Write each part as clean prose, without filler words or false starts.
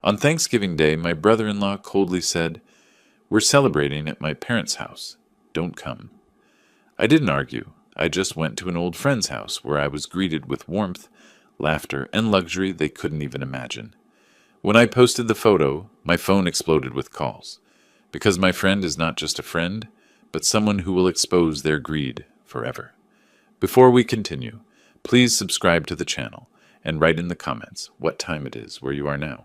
On Thanksgiving Day, my brother-in-law coldly said, "We're celebrating at my parents' house. Don't come." I didn't argue. I just went to an old friend's house where I was greeted with warmth, laughter, and luxury they couldn't even imagine. When I posted the photo, my phone exploded with calls. Because my friend is not just a friend, but someone who will expose their greed forever. Before we continue, please subscribe to the channel and write in the comments what time it is where you are now.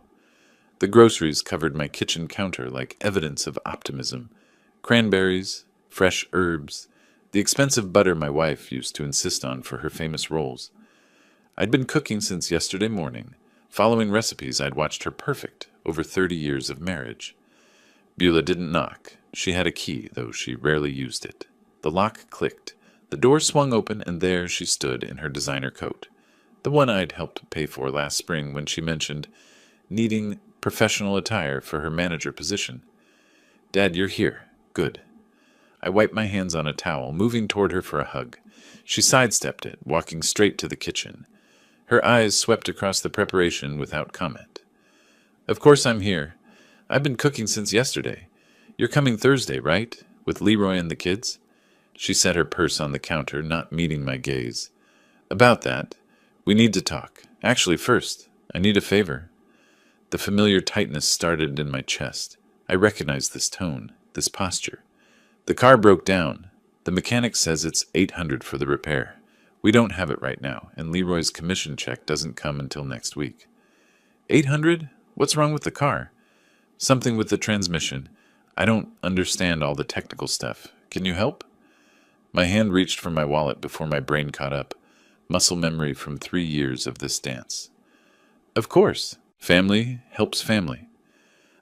The groceries covered my kitchen counter like evidence of optimism. Cranberries, fresh herbs, the expensive butter my wife used to insist on for her famous rolls. I'd been cooking since yesterday morning, following recipes I'd watched her perfect over 30 years of marriage. Beulah didn't knock. She had a key, though she rarely used it. The lock clicked. The door swung open, and there she stood in her designer coat, the one I'd helped pay for last spring when she mentioned needing professional attire for her manager position. "Dad, you're here. Good." I wiped my hands on a towel, moving toward her for a hug. She sidestepped it, walking straight to the kitchen. Her eyes swept across the preparation without comment. "Of course I'm here. I've been cooking since yesterday. You're coming Thursday, right? With Leroy and the kids?" She set her purse on the counter, not meeting my gaze. "About that. We need to talk. Actually, first, I need a favor." The familiar tightness started in my chest. I recognized this tone, this posture. "The car broke down. The mechanic says it's $800 for the repair. We don't have it right now, and Leroy's commission check doesn't come until next week." "$800? What's wrong with the car?" "Something with the transmission. I don't understand all the technical stuff. Can you help?" My hand reached for my wallet before my brain caught up. Muscle memory from 3 years of this dance. "Of course. Family helps family."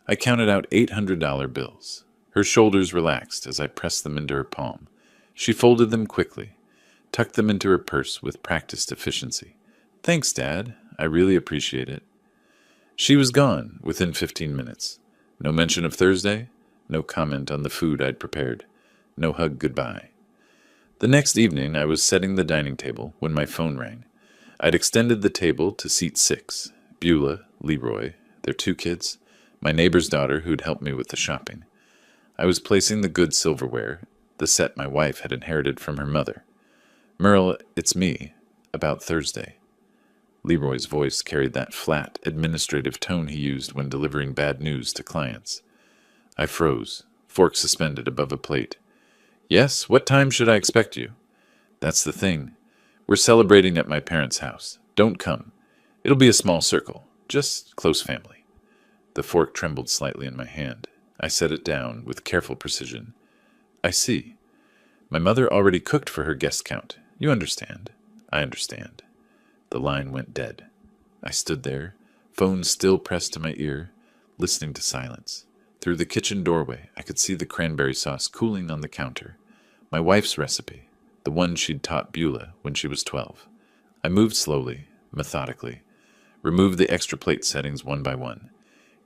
I counted out $800 bills. Her shoulders relaxed as I pressed them into her palm. She folded them quickly, tucked them into her purse with practiced efficiency. "Thanks, Dad. I really appreciate it." She was gone within 15 minutes. No mention of Thursday, no comment on the food I'd prepared, no hug goodbye. The next evening, I was setting the dining table when my phone rang. I'd extended the table to seat 6. Beulah, Leroy, their 2 kids, my neighbor's daughter who'd helped me with the shopping. I was placing the good silverware, the set my wife had inherited from her mother. "Merle, it's me. About Thursday." Leroy's voice carried that flat, administrative tone he used when delivering bad news to clients. I froze, fork suspended above a plate. "Yes, what time should I expect you?" "That's the thing. We're celebrating at my parents' house. Don't come. It'll be a small circle, just close family." The fork trembled slightly in my hand. I set it down with careful precision. "I see. My mother already cooked for her guest count. You understand." "I understand." The line went dead. I stood there, phone still pressed to my ear, listening to silence. Through the kitchen doorway, I could see the cranberry sauce cooling on the counter. My wife's recipe, the one she'd taught Beulah when she was 12. I moved slowly, methodically, removed the extra plate settings one by one.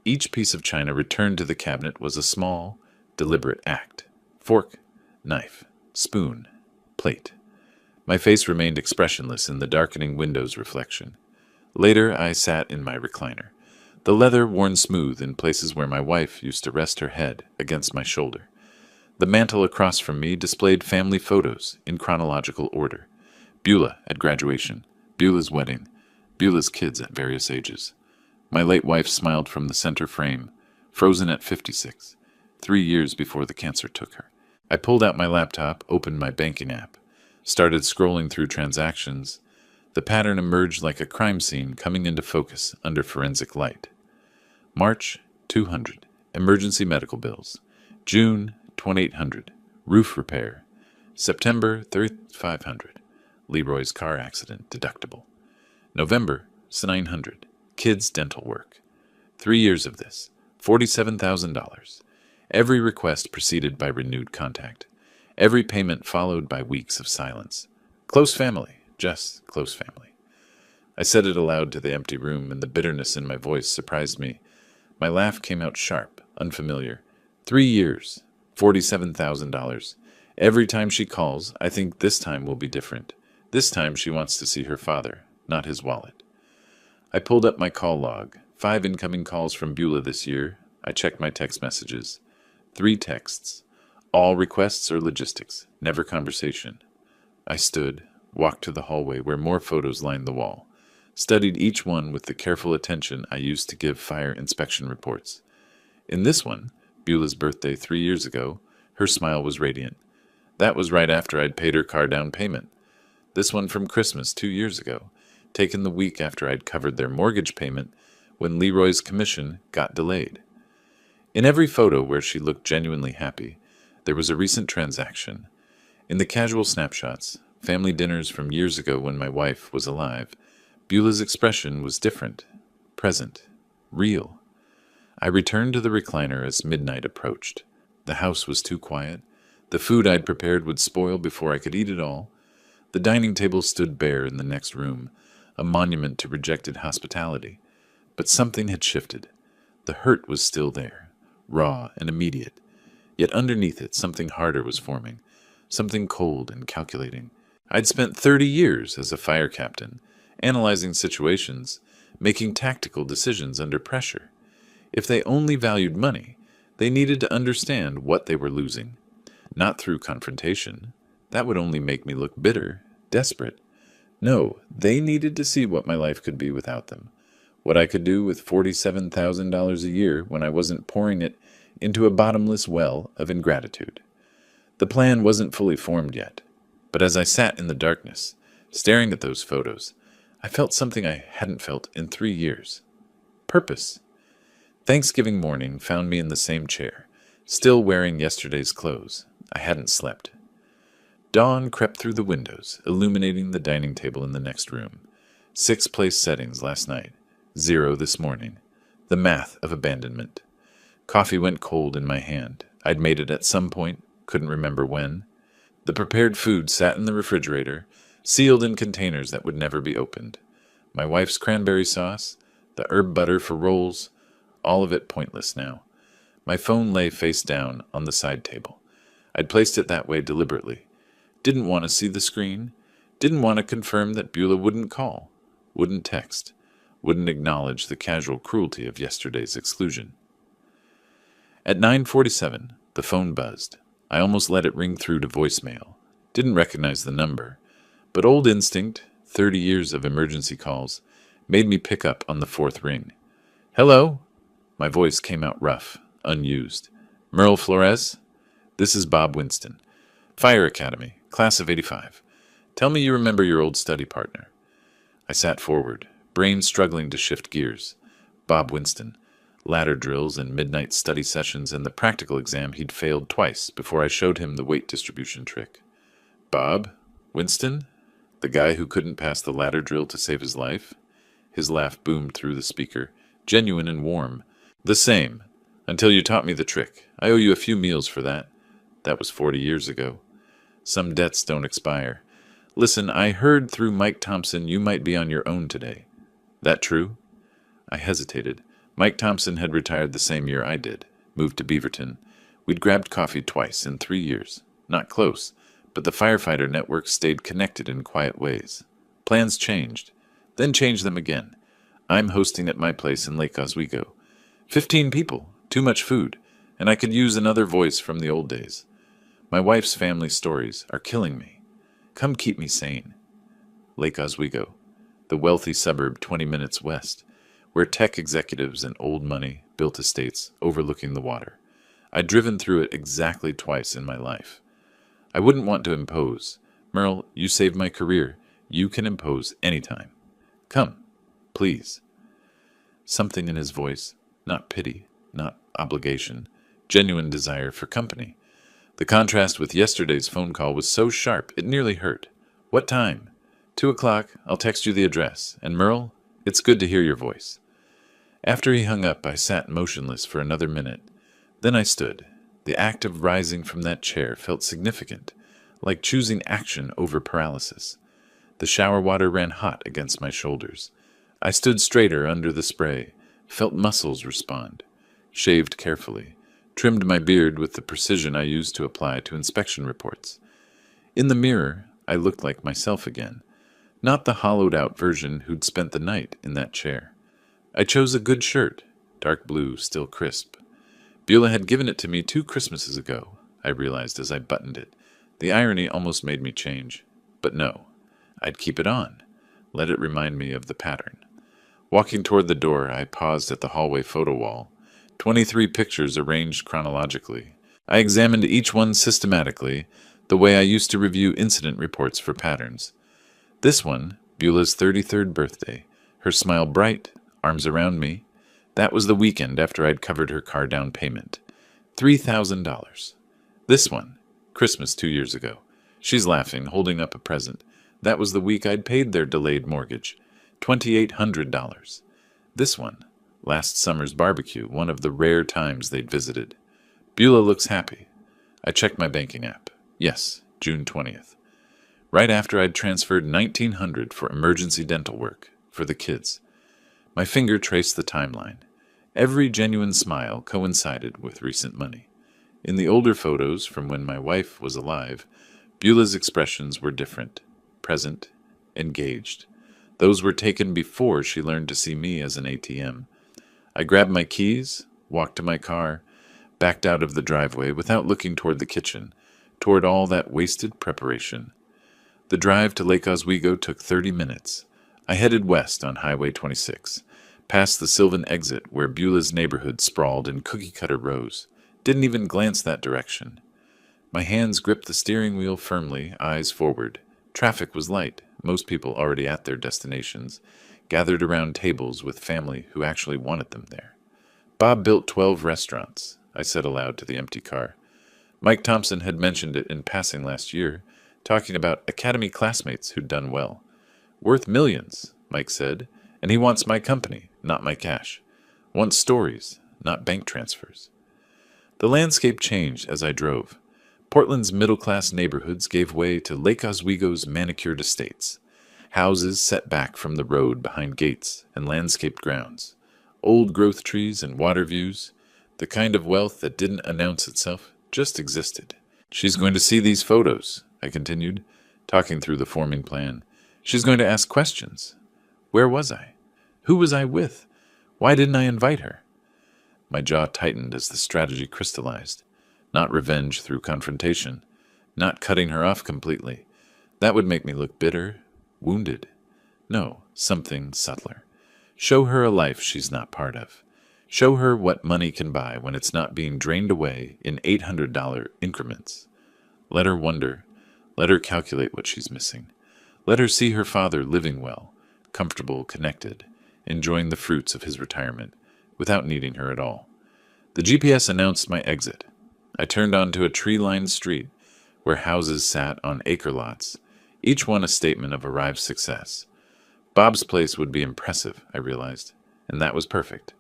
Each piece of china returned to the cabinet was a small, deliberate act. Fork, knife, spoon, plate. My face remained expressionless in the darkening window's reflection. Later, I sat in my recliner, the leather worn smooth in places where my wife used to rest her head against my shoulder. The mantel across from me displayed family photos in chronological order. Beulah at graduation, Beulah's wedding, Beulah's kids at various ages. My late wife smiled from the center frame, frozen at 56, 3 years before the cancer took her. I pulled out my laptop, opened my banking app, started scrolling through transactions. The pattern emerged like a crime scene coming into focus under forensic light. March, 200, emergency medical bills. June, 2,800, roof repair. September, 3,500, Leroy's car accident deductible. November, 900, kids' dental work. 3 years of this, $47,000. Every request preceded by renewed contact. Every payment followed by weeks of silence. Close family, just close family. I said it aloud to the empty room, and the bitterness in my voice surprised me. My laugh came out sharp, unfamiliar. 3 years, $47,000. Every time she calls, I think this time will be different. This time she wants to see her father, not his wallet. I pulled up my call log, 5 incoming calls from Beulah this year. I checked my text messages. 3 texts. All requests or logistics, never conversation. I stood, walked to the hallway where more photos lined the wall, studied each one with the careful attention I used to give fire inspection reports. In this one, Beulah's birthday 3 years ago, her smile was radiant. That was right after I'd paid her car down payment. This one from Christmas 2 years ago, taken the week after I'd covered their mortgage payment when Leroy's commission got delayed. In every photo where she looked genuinely happy, there was a recent transaction. In the casual snapshots, family dinners from years ago when my wife was alive, Beulah's expression was different, present, real. I returned to the recliner as midnight approached. The house was too quiet. The food I'd prepared would spoil before I could eat it all. The dining table stood bare in the next room, a monument to rejected hospitality. But something had shifted. The hurt was still there, raw and immediate. Yet underneath it, something harder was forming, something cold and calculating. I'd spent 30 years as a fire captain, analyzing situations, making tactical decisions under pressure. If they only valued money, they needed to understand what they were losing. Not through confrontation. That would only make me look bitter, desperate. No, they needed to see what my life could be without them. What I could do with $47,000 a year when I wasn't pouring it into a bottomless well of ingratitude. The plan wasn't fully formed yet, but as I sat in the darkness, staring at those photos, I felt something I hadn't felt in 3 years. Purpose. Thanksgiving morning found me in the same chair, still wearing yesterday's clothes. I hadn't slept. Dawn crept through the windows, illuminating the dining table in the next room. 6 place settings last night, 0 this morning. The math of abandonment. Coffee went cold in my hand. I'd made it at some point, couldn't remember when. The prepared food sat in the refrigerator, sealed in containers that would never be opened. My wife's cranberry sauce, the herb butter for rolls, all of it pointless now. My phone lay face down on the side table. I'd placed it that way deliberately. Didn't want to see the screen. Didn't want to confirm that Beulah wouldn't call, wouldn't text, wouldn't acknowledge the casual cruelty of yesterday's exclusion. At 9:47, the phone buzzed. I almost let it ring through to voicemail. Didn't recognize the number, but old instinct, 30 years of emergency calls, made me pick up on the 4th ring. Hello? My voice came out rough, unused. Merle Flores? This is Bob Winston. Fire Academy, class of 85. Tell me you remember your old study partner. I sat forward, brain struggling to shift gears. Bob Winston. Ladder drills and midnight study sessions and the practical exam he'd failed twice before I showed him the weight distribution trick. Bob? Winston? The guy who couldn't pass the ladder drill to save his life? His laugh boomed through the speaker, genuine and warm. The same. Until you taught me the trick. I owe you a few meals for that. That was 40 years ago. Some debts don't expire. Listen, I heard through Mike Thompson you might be on your own today. That true? I hesitated. Mike Thompson had retired the same year I did, moved to Beaverton. We'd grabbed coffee twice in 3 years. Not close, but the firefighter network stayed connected in quiet ways. Plans changed, then changed them again. I'm hosting at my place in Lake Oswego. 15 people, too much food, and I could use another voice from the old days. My wife's family stories are killing me. Come keep me sane. Lake Oswego, the wealthy suburb 20 minutes west, where tech executives and old money built estates overlooking the water. I'd driven through it exactly twice in my life. I wouldn't want to impose. Merle, you saved my career. You can impose anytime. Come, please. Something in his voice, not pity, not obligation, genuine desire for company. The contrast with yesterday's phone call was so sharp it nearly hurt. What time? 2 o'clock. I'll text you the address. And Merle, it's good to hear your voice. After he hung up, I sat motionless for another minute. Then I stood. The act of rising from that chair felt significant, like choosing action over paralysis. The shower water ran hot against my shoulders. I stood straighter under the spray, felt muscles respond. Shaved carefully, trimmed my beard with the precision I used to apply to inspection reports. In the mirror, I looked like myself again, not the hollowed-out version who'd spent the night in that chair. I chose a good shirt, dark blue, still crisp. Beulah had given it to me 2 Christmases ago, I realized as I buttoned it. The irony almost made me change. But no, I'd keep it on. Let it remind me of the pattern. Walking toward the door, I paused at the hallway photo wall. 23 pictures arranged chronologically. I examined each one systematically, the way I used to review incident reports for patterns. This one, Beulah's 33rd birthday, her smile bright, arms around me. That was the weekend after I'd covered her car down payment. $3,000. This one, Christmas 2 years ago. She's laughing, holding up a present. That was the week I'd paid their delayed mortgage. $2,800. This one, last summer's barbecue, one of the rare times they'd visited. Beulah looks happy. I checked my banking app. Yes, June 20th. Right after I'd transferred $1,900 for emergency dental work, for the kids. My finger traced the timeline. Every genuine smile coincided with recent money. In the older photos from when my wife was alive, Beulah's expressions were different, present, engaged. Those were taken before she learned to see me as an ATM. I grabbed my keys, walked to my car, backed out of the driveway without looking toward the kitchen, toward all that wasted preparation. The drive to Lake Oswego took 30 minutes. I headed west on Highway 26, past the Sylvan exit where Beulah's neighborhood sprawled in cookie-cutter rows. Didn't even glance that direction. My hands gripped the steering wheel firmly, eyes forward. Traffic was light, most people already at their destinations, gathered around tables with family who actually wanted them there. Bob built 12 restaurants, I said aloud to the empty car. Mike Thompson had mentioned it in passing last year, talking about academy classmates who'd done well. Worth millions, Mike said, and he wants my company, not my cash. Wants stories, not bank transfers. The landscape changed as I drove. Portland's middle-class neighborhoods gave way to Lake Oswego's manicured estates, houses set back from the road behind gates and landscaped grounds, old growth trees and water views, the kind of wealth that didn't announce itself, just existed. She's going to see these photos, I continued, talking through the forming plan. She's going to ask questions. Where was I? Who was I with? Why didn't I invite her? My jaw tightened as the strategy crystallized. Not revenge through confrontation. Not cutting her off completely. That would make me look bitter, wounded. No, something subtler. Show her a life she's not part of. Show her what money can buy when it's not being drained away in $800 increments. Let her wonder. Let her calculate what she's missing. Let her see her father living well, comfortable, connected, enjoying the fruits of his retirement, without needing her at all. The GPS announced my exit. I turned onto a tree-lined street where houses sat on acre lots, each one a statement of arrived success. Bob's place would be impressive, I realized, and that was perfect,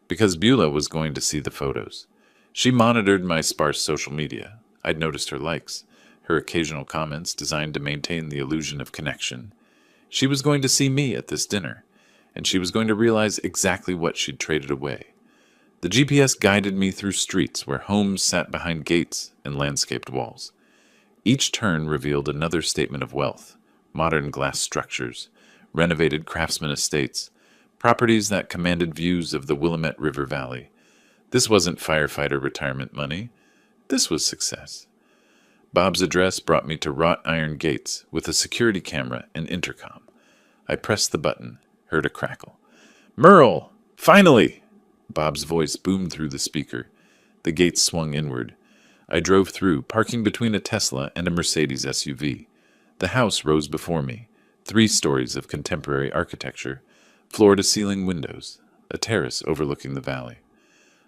because Beulah was going to see the photos. She monitored my sparse social media. I'd noticed her likes, her occasional comments designed to maintain the illusion of connection. She was going to see me at this dinner, and she was going to realize exactly what she'd traded away. The GPS guided me through streets where homes sat behind gates and landscaped walls. Each turn revealed another statement of wealth, modern glass structures, renovated craftsman estates, properties that commanded views of the Willamette River Valley. This wasn't firefighter retirement money. This was success. Bob's address brought me to wrought iron gates with a security camera and intercom. I pressed the button, heard a crackle. "Merle! Finally!" Bob's voice boomed through the speaker. The gates swung inward. I drove through, parking between a Tesla and a Mercedes SUV. The house rose before me, 3 stories of contemporary architecture, floor-to-ceiling windows, a terrace overlooking the valley.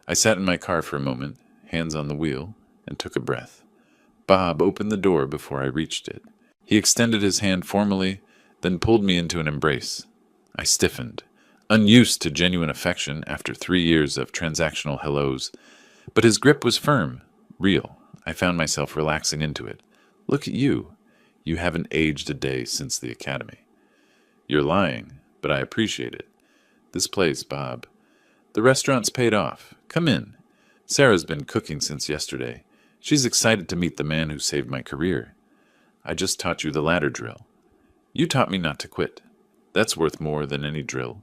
I sat in my car for a moment, hands on the wheel, and took a breath. Bob opened the door before I reached it. He extended his hand formally, then pulled me into an embrace. I stiffened, unused to genuine affection after 3 years of transactional hellos. But his grip was firm, real. I found myself relaxing into it. "Look at you. You haven't aged a day since the academy." "You're lying, but I appreciate it. This place, Bob. The restaurant's paid off. Come in. Sarah's been cooking since yesterday. She's excited to meet the man who saved my career. I just taught you the ladder drill. You taught me not to quit. That's worth more than any drill."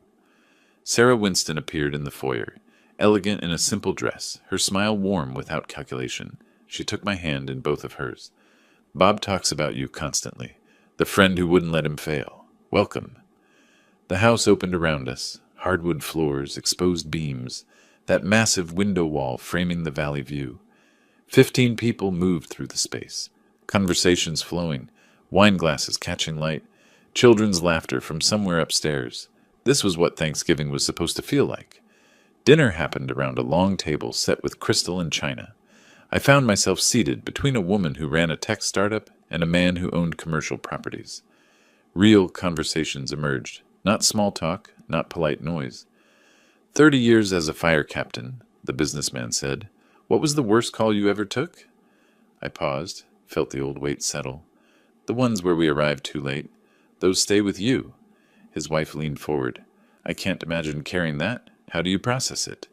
Sarah Winston appeared in the foyer, elegant in a simple dress, her smile warm without calculation. She took my hand in both of hers. Bob talks about you constantly. The friend who wouldn't let him fail. Welcome. The house opened around us. Hardwood floors, exposed beams, that massive window wall framing the valley view. 15 people moved through the space. Conversations flowing, wine glasses catching light, children's laughter from somewhere upstairs. This was what Thanksgiving was supposed to feel like. Dinner happened around a long table set with crystal and china. I found myself seated between a woman who ran a tech startup and a man who owned commercial properties. Real conversations emerged, not small talk, not polite noise. 30 years as a fire captain, the businessman said. What was the worst call you ever took? I paused, felt the old weight settle. The ones where we arrived too late. Those stay with you. His wife leaned forward. I can't imagine carrying that. How do you process it?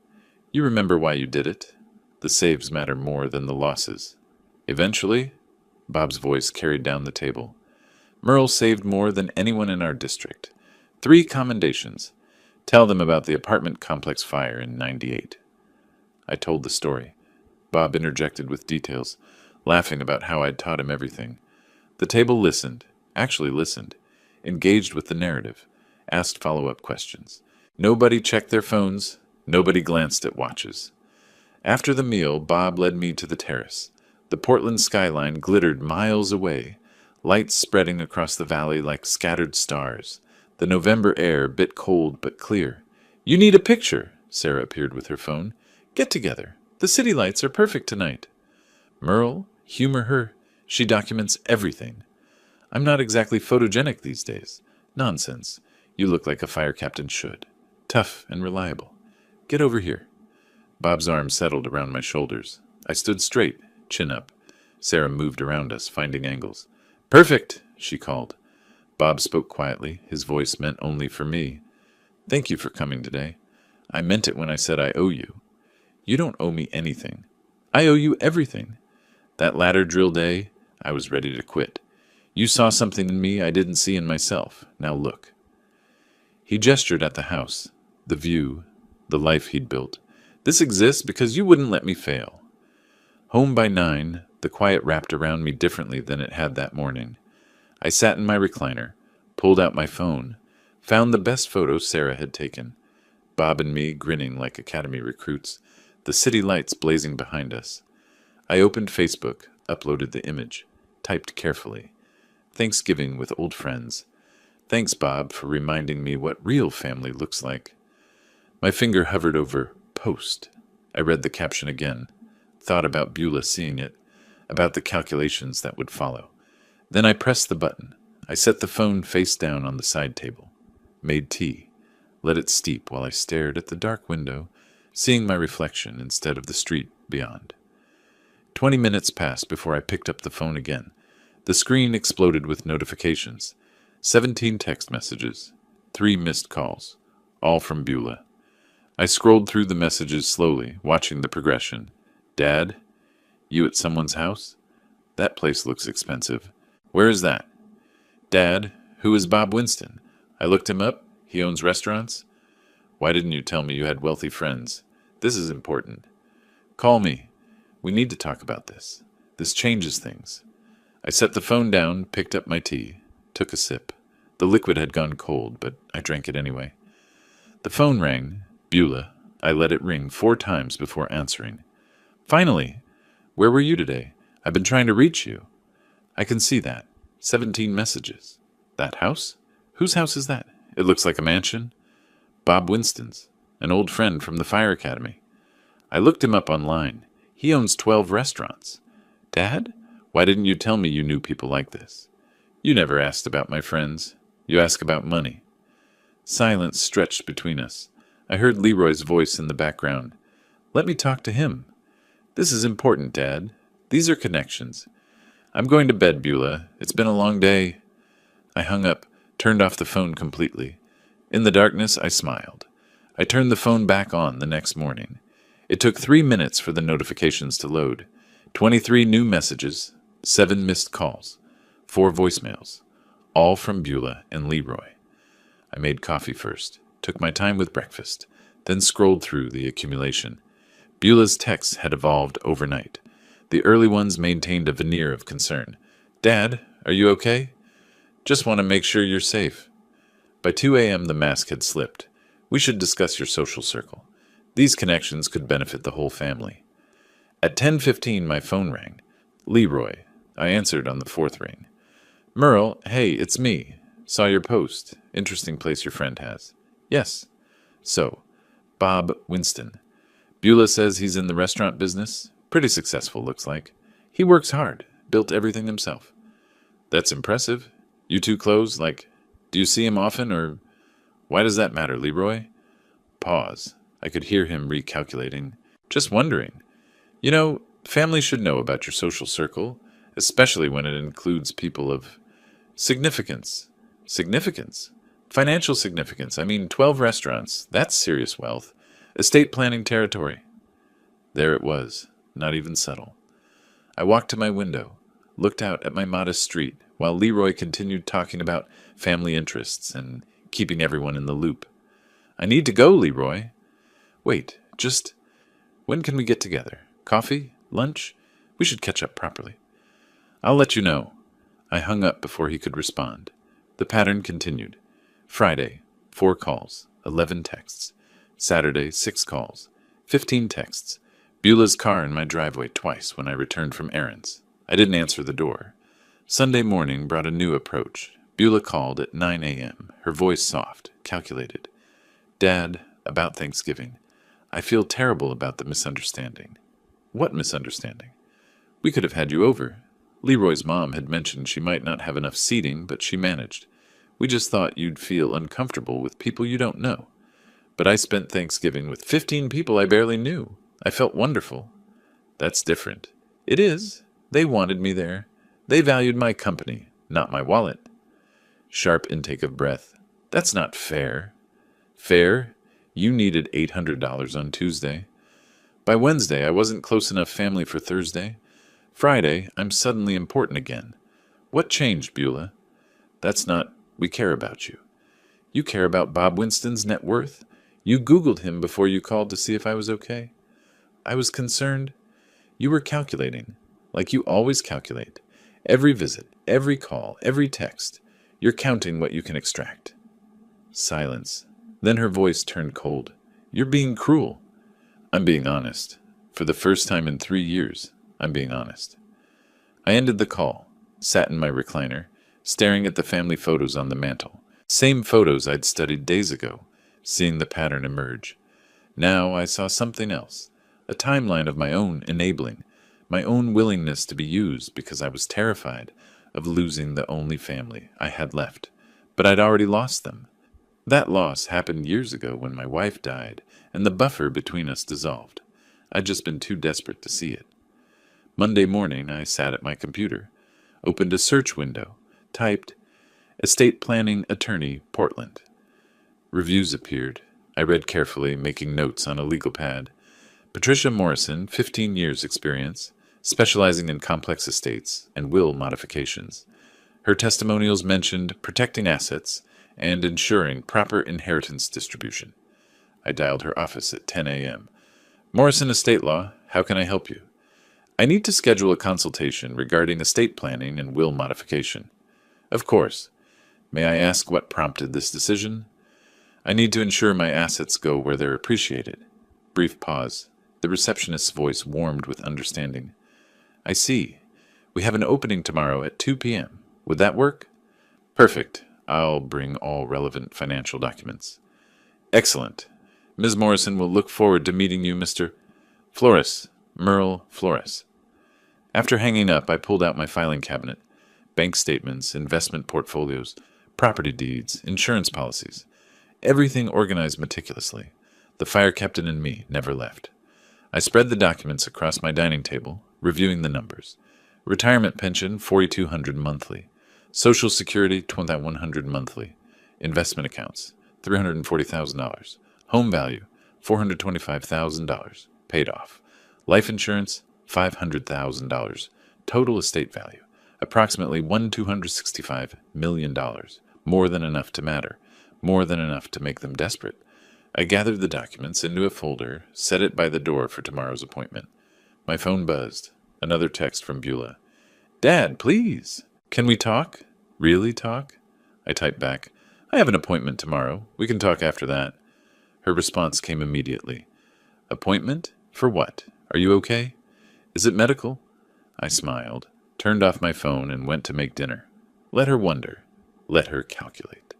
You remember why you did it. The saves matter more than the losses. Eventually, Bob's voice carried down the table. Merle saved more than anyone in our district. 3 commendations. Tell them about the apartment complex fire in '98. I told the story. Bob interjected with details, laughing about how I'd taught him everything. The table listened, actually listened, engaged with the narrative, asked follow-up questions. Nobody checked their phones, nobody glanced at watches. After the meal, Bob led me to the terrace. The Portland skyline glittered miles away, lights spreading across the valley like scattered stars. The November air bit cold but clear. You need a picture, Sarah appeared with her phone. Get together. The city lights are perfect tonight. Merle, humor her. She documents everything. I'm not exactly photogenic these days. Nonsense. You look like a fire captain should. Tough and reliable. Get over here. Bob's arm settled around my shoulders. I stood straight, chin up. Sarah moved around us, finding angles. Perfect, she called. Bob spoke quietly, his voice meant only for me. Thank you for coming today. I meant it when I said I owe you. You don't owe me anything. I owe you everything. That ladder drill day, I was ready to quit. You saw something in me I didn't see in myself. Now look. He gestured at the house, the view, the life he'd built. This exists because you wouldn't let me fail. Home by 9, the quiet wrapped around me differently than it had that morning. I sat in my recliner, pulled out my phone, found the best photos Sarah had taken. Bob and me grinning like academy recruits, the city lights blazing behind us. I opened Facebook, uploaded the image, typed carefully. Thanksgiving with old friends. Thanks, Bob, for reminding me what real family looks like. My finger hovered over post. I read the caption again, thought about Beulah seeing it, about the calculations that would follow. Then I pressed the button. I set the phone face down on the side table, made tea, let it steep while I stared at the dark window, seeing my reflection instead of the street beyond. 20 minutes passed before I picked up the phone again. The screen exploded with notifications. 17 text messages, 3 missed calls, all from Beulah. I scrolled through the messages slowly, watching the progression. Dad? You at someone's house? That place looks expensive. Where is that? Dad, who is Bob Winston? I looked him up. He owns restaurants. Why didn't you tell me you had wealthy friends? This is important. Call me. We need to talk about this. This changes things. I set the phone down, picked up my tea, took a sip. The liquid had gone cold, but I drank it anyway. The phone rang. Beulah. I let it ring 4 times before answering. Finally! Where were you today? I've been trying to reach you. I can see that. 17 messages. That house? Whose house is that? It looks like a mansion. Bob Winston's, an old friend from the fire academy. I looked him up online. He owns 12 restaurants. Dad? Why didn't you tell me you knew people like this? You never asked about my friends. You ask about money. Silence stretched between us. I heard Leroy's voice in the background. Let me talk to him. This is important, Dad. These are connections. I'm going to bed, Beulah. It's been a long day. I hung up, turned off the phone completely. In the darkness, I smiled. I turned the phone back on the next morning. It took 3 minutes for the notifications to load. 23 new messages, 7 missed calls, 4 voicemails, all from Beulah and Leroy. I made coffee first. took my time with breakfast, then scrolled through the accumulation. Beulah's texts had evolved overnight. The early ones maintained a veneer of concern. "Dad, are you okay? Just want to make sure you're safe." By 2 a.m., the mask had slipped. "We should discuss your social circle. These connections could benefit the whole family." At 10:15, my phone rang. "Leroy." I answered on the fourth ring. "Merle, hey, it's me. Saw your post. Interesting place your friend has." "Yes." "So, Bob Winston. Beulah says he's in the restaurant business. Pretty successful, looks like. He works hard. Built everything himself." "That's impressive. You two close, like, do you see him often, or why does that matter, Leroy?" Pause. I could hear him recalculating. "Just wondering. You know, families should know about your social circle, especially when it includes people of significance." "Significance? Financial significance. I mean, 12 restaurants. That's serious wealth. Estate planning territory." There it was, not even subtle. I walked to my window, looked out at my modest street, while Leroy continued talking about family interests and keeping everyone in the loop. "I need to go, Leroy." "Wait, just when can we get together? Coffee? Lunch? We should catch up properly." "I'll let you know." I hung up before he could respond. The pattern continued. Friday, 4 calls, 11 texts. Saturday, 6 calls, 15 texts. Beulah's car in my driveway twice when I returned from errands. I didn't answer the door. Sunday morning brought a new approach. Beulah called at 9 a.m., her voice soft, calculated. "Dad, about Thanksgiving. I feel terrible about the misunderstanding." "What misunderstanding?" "We could have had you over. Leroy's mom had mentioned she might not have enough seating, but she managed. We just thought you'd feel uncomfortable with people you don't know. But I spent Thanksgiving with 15 people I barely knew. I felt wonderful." "That's different." "It is. They wanted me there. They valued my company, not my wallet." Sharp intake of breath. "That's not fair." "Fair? You needed $800 on Tuesday. By Wednesday, I wasn't close enough family for Thursday. Friday, I'm suddenly important again. What changed, Beulah?" "That's not... We care about you." "You care about Bob Winston's net worth? You Googled him before you called to see if I was okay?" "I was concerned." "You were calculating, like you always calculate. Every visit, every call, every text. You're counting what you can extract." Silence. Then her voice turned cold. "You're being cruel." "I'm being honest. For the first time in 3 years, I'm being honest." I ended the call, sat in my recliner, staring at the family photos on the mantel. Same photos I'd studied days ago, seeing the pattern emerge. Now I saw something else, a timeline of my own enabling, my own willingness to be used because I was terrified of losing the only family I had left. But I'd already lost them. That loss happened years ago when my wife died and the buffer between us dissolved. I'd just been too desperate to see it. Monday morning, I sat at my computer, opened a search window, typed, "Estate Planning Attorney, Portland." Reviews appeared. I read carefully, making notes on a legal pad. Patricia Morrison, 15 years experience, specializing in complex estates and will modifications. Her testimonials mentioned protecting assets and ensuring proper inheritance distribution. I dialed her office at 10 a.m. "Morrison Estate Law, how can I help you?" "I need to schedule a consultation regarding estate planning and will modification." "Of course. May I ask what prompted this decision?" "I need to ensure my assets go where they're appreciated." Brief pause. The receptionist's voice warmed with understanding. "I see. We have an opening tomorrow at 2 p.m. Would that work?" "Perfect. I'll bring all relevant financial documents." "Excellent. Ms. Morrison will look forward to meeting you, Mr. Flores, Merle Flores." After hanging up, I pulled out my filing cabinet. Bank statements, investment portfolios, property deeds, insurance policies. Everything organized meticulously. The fire captain and me never left. I spread the documents across my dining table, reviewing the numbers. Retirement pension, $4,200 monthly. Social Security, $2,100 monthly. Investment accounts, $340,000. Home value, $425,000. Paid off. Life insurance, $500,000. Total estate value, approximately $1,265 million. More than enough to matter. more than enough to make them desperate. I gathered the documents into a folder, set it by the door for tomorrow's appointment. My phone buzzed. Another text from Beulah. Dad, please. Can we talk? Really talk? I typed back. I have an appointment tomorrow. We can talk after that. Her response came immediately. Appointment? For what? Are you okay? Is it medical? I smiled, turned off my phone, and went to make dinner. Let her wonder. Let her calculate.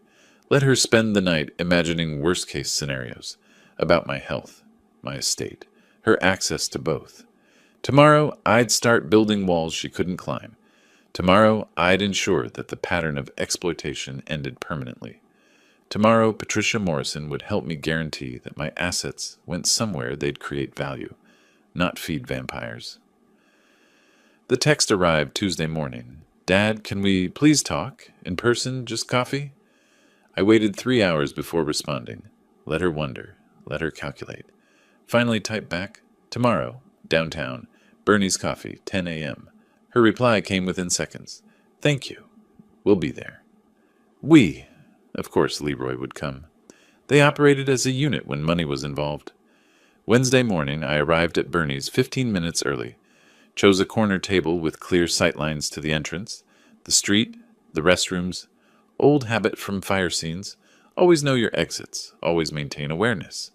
Let her spend the night imagining worst-case scenarios about my health, my estate, her access to both. Tomorrow, I'd start building walls she couldn't climb. Tomorrow, I'd ensure that the pattern of exploitation ended permanently. Tomorrow, Patricia Morrison would help me guarantee that my assets went somewhere they'd create value, not feed vampires. The text arrived Tuesday morning. Dad, can we please talk? In person, just coffee? I waited 3 hours before responding. Let her wonder. Let her calculate. Finally typed back, tomorrow, downtown, Bernie's Coffee, 10 a.m. Her reply came within seconds. Thank you. We'll be there. We. Of course Leroy would come. They operated as a unit when money was involved. Wednesday morning, I arrived at Bernie's 15 minutes early. Chose a corner table with clear sightlines to the entrance, the street, the restrooms. Old habit from fire scenes. Always know your exits. Always maintain awareness.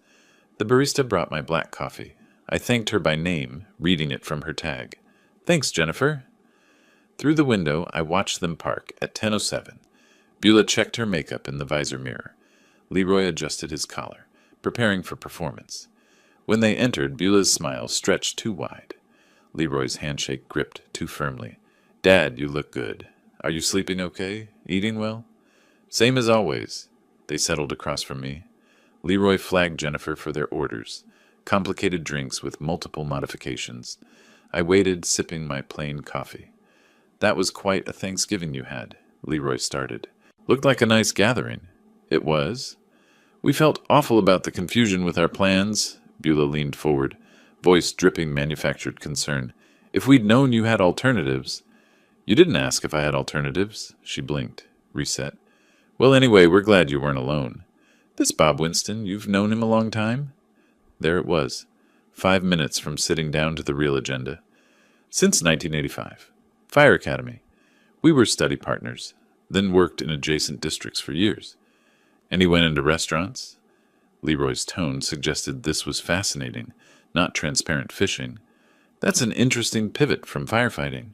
The barista brought my black coffee. I thanked her by name, reading it from her tag. Thanks, Jennifer. Through the window, I watched them park at 10:07. Beulah checked her makeup in the visor mirror. Leroy adjusted his collar, preparing for performance. When they entered, Beulah's smile stretched too wide. Leroy's handshake gripped too firmly. Dad, you look good. Are you sleeping okay? Eating well? Same as always. They settled across from me. Leroy flagged Jennifer for their orders. Complicated drinks with multiple modifications. I waited, sipping my plain coffee. That was quite a Thanksgiving you had, Leroy started. Looked like a nice gathering. It was. We felt awful about the confusion with our plans. Beulah leaned forward, voice dripping manufactured concern. If we'd known you had alternatives. You didn't ask if I had alternatives. She blinked, reset. Well, anyway, we're glad you weren't alone. This Bob Winston, you've known him a long time? There it was, 5 minutes from sitting down to the real agenda. Since 1985. Fire Academy. We were study partners, then worked in adjacent districts for years. And he went into restaurants? Leroy's tone suggested this was fascinating, not transparent fishing. That's an interesting pivot from firefighting.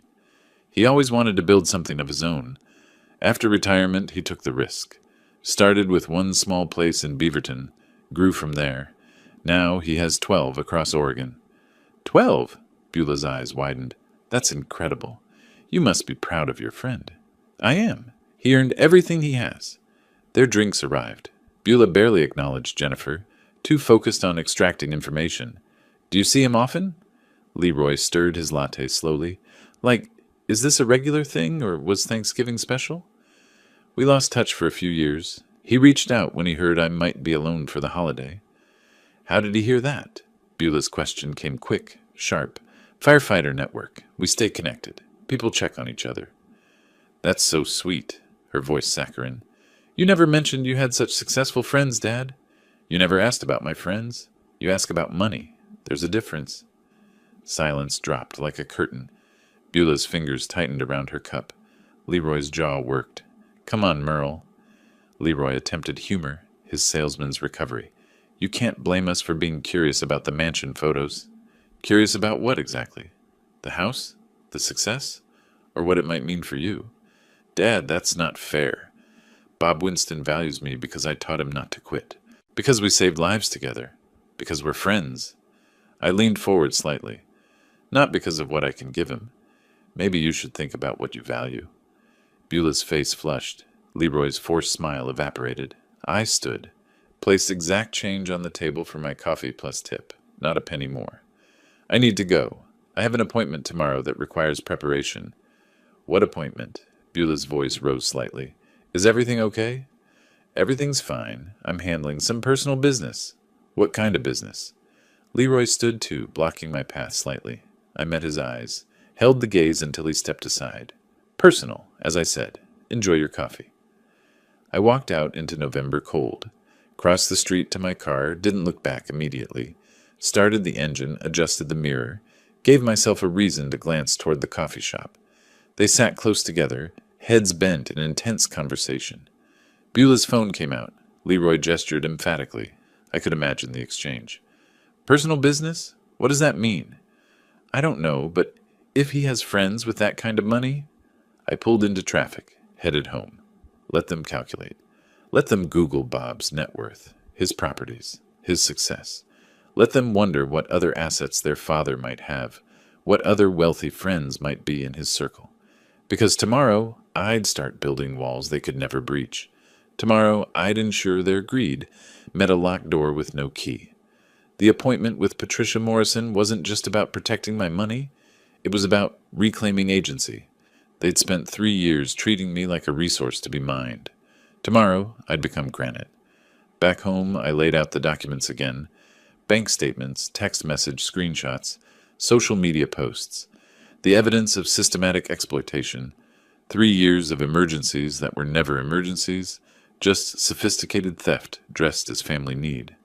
He always wanted to build something of his own. After retirement, he took the risk. Started with one small place in Beaverton, grew from there. Now he has 12 across Oregon. 12? Beulah's eyes widened. That's incredible. You must be proud of your friend. I am. He earned everything he has. Their drinks arrived. Beulah barely acknowledged Jennifer, too focused on extracting information. Do you see him often? Leroy stirred his latte slowly. Like, is this a regular thing, or was Thanksgiving special? We lost touch for a few years. He reached out when he heard I might be alone for the holiday. How did he hear that? Beulah's question came quick, sharp. Firefighter network. We stay connected. People check on each other. That's so sweet, her voice saccharine. You never mentioned you had such successful friends, Dad. You never asked about my friends. You ask about money. There's a difference. Silence dropped like a curtain. Beulah's fingers tightened around her cup. Leroy's jaw worked. Come on, Merle. Leroy attempted humor, his salesman's recovery. You can't blame us for being curious about the mansion photos. Curious about what exactly? The house? The success? Or what it might mean for you? Dad, that's not fair. Bob Winston values me because I taught him not to quit. Because we saved lives together. Because we're friends. I leaned forward slightly. Not because of what I can give him. Maybe you should think about what you value. Beulah's face flushed. Leroy's forced smile evaporated. I stood. Placed exact change on the table for my coffee plus tip. Not a penny more. I need to go. I have an appointment tomorrow that requires preparation. What appointment? Beulah's voice rose slightly. Is everything okay? Everything's fine. I'm handling some personal business. What kind of business? Leroy stood too, blocking my path slightly. I met his eyes, held the gaze until he stepped aside. Personal, as I said. Enjoy your coffee. I walked out into November cold, crossed the street to my car, didn't look back immediately, started the engine, adjusted the mirror, gave myself a reason to glance toward the coffee shop. They sat close together, heads bent in intense conversation. Beulah's phone came out. Leroy gestured emphatically. I could imagine the exchange. Personal business? What does that mean? I don't know, but if he has friends with that kind of money... I pulled into traffic, headed home. Let them calculate. Let them Google Bob's net worth, his properties, his success. Let them wonder what other assets their father might have, what other wealthy friends might be in his circle. Because tomorrow, I'd start building walls they could never breach. Tomorrow, I'd ensure their greed met a locked door with no key. The appointment with Patricia Morrison wasn't just about protecting my money. It was about reclaiming agency. They'd spent 3 years treating me like a resource to be mined. Tomorrow, I'd become granite. Back home, I laid out the documents again. Bank statements, text message screenshots, social media posts. The evidence of systematic exploitation. 3 years of emergencies that were never emergencies, just sophisticated theft dressed as family need.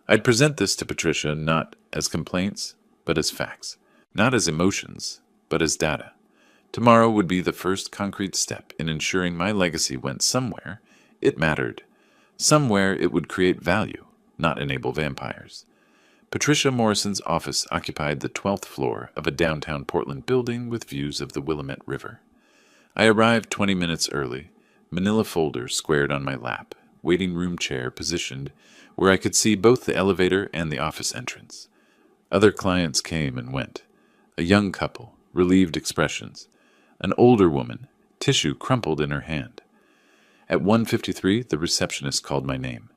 I'd present this to Patricia not as complaints, but as facts. Not as emotions, but as data. Tomorrow would be the first concrete step in ensuring my legacy went somewhere it mattered. Somewhere it would create value, not enable vampires. Patricia Morrison's office occupied the 12th floor of a downtown Portland building with views of the Willamette River. I arrived 20 minutes early, manila folder squared on my lap, waiting room chair positioned where I could see both the elevator and the office entrance. Other clients came and went. A young couple, relieved expressions. An older woman, tissue crumpled in her hand. At 1:53, the receptionist called my name.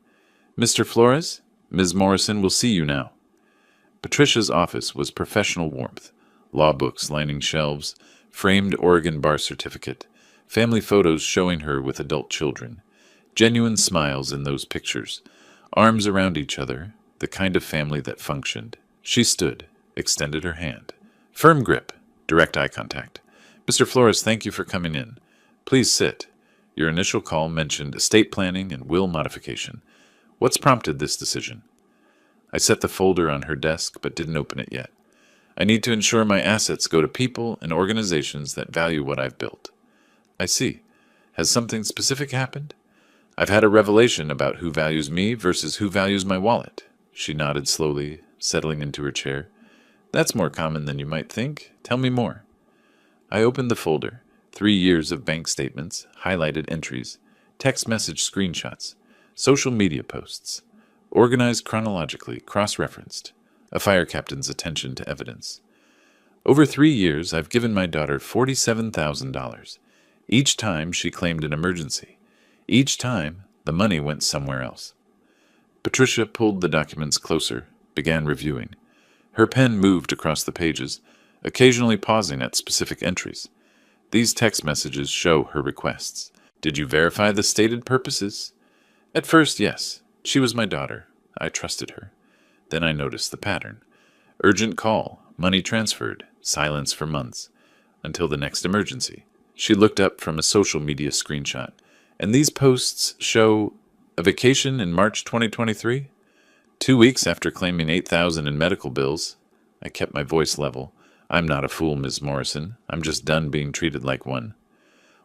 "Mr. Flores, Ms. Morrison will see you now." Patricia's office was professional warmth. Law books lining shelves, framed Oregon bar certificate, family photos showing her with adult children. Genuine smiles in those pictures. Arms around each other, the kind of family that functioned. She stood, extended her hand. Firm grip, direct eye contact. "Mr. Flores, thank you for coming in. Please sit. Your initial call mentioned estate planning and will modification. What's prompted this decision?" I set the folder on her desk, but didn't open it yet. I need to ensure my assets go to people and organizations that value what I've built. I see. Has something specific happened? I've had a revelation about who values me versus who values my wallet. She nodded slowly, settling into her chair. That's more common than you might think. Tell me more. I opened the folder. 3 years of bank statements, highlighted entries, text message screenshots, social media posts, organized chronologically, cross-referenced, a fire captain's attention to evidence. Over 3 years, I've given my daughter $47,000. Each time she claimed an emergency. Each time, the money went somewhere else. Patricia pulled the documents closer, began reviewing. Her pen moved across the pages, occasionally pausing at specific entries. These text messages show her requests. Did you verify the stated purposes? At first, yes. She was my daughter. I trusted her. Then I noticed the pattern. Urgent call, money transferred, silence for months, until the next emergency. She looked up from a social media screenshot. And these posts show a vacation in March 2023? 2 weeks after claiming $8,000 in medical bills. I kept my voice level. I'm not a fool, Ms. Morrison. I'm just done being treated like one.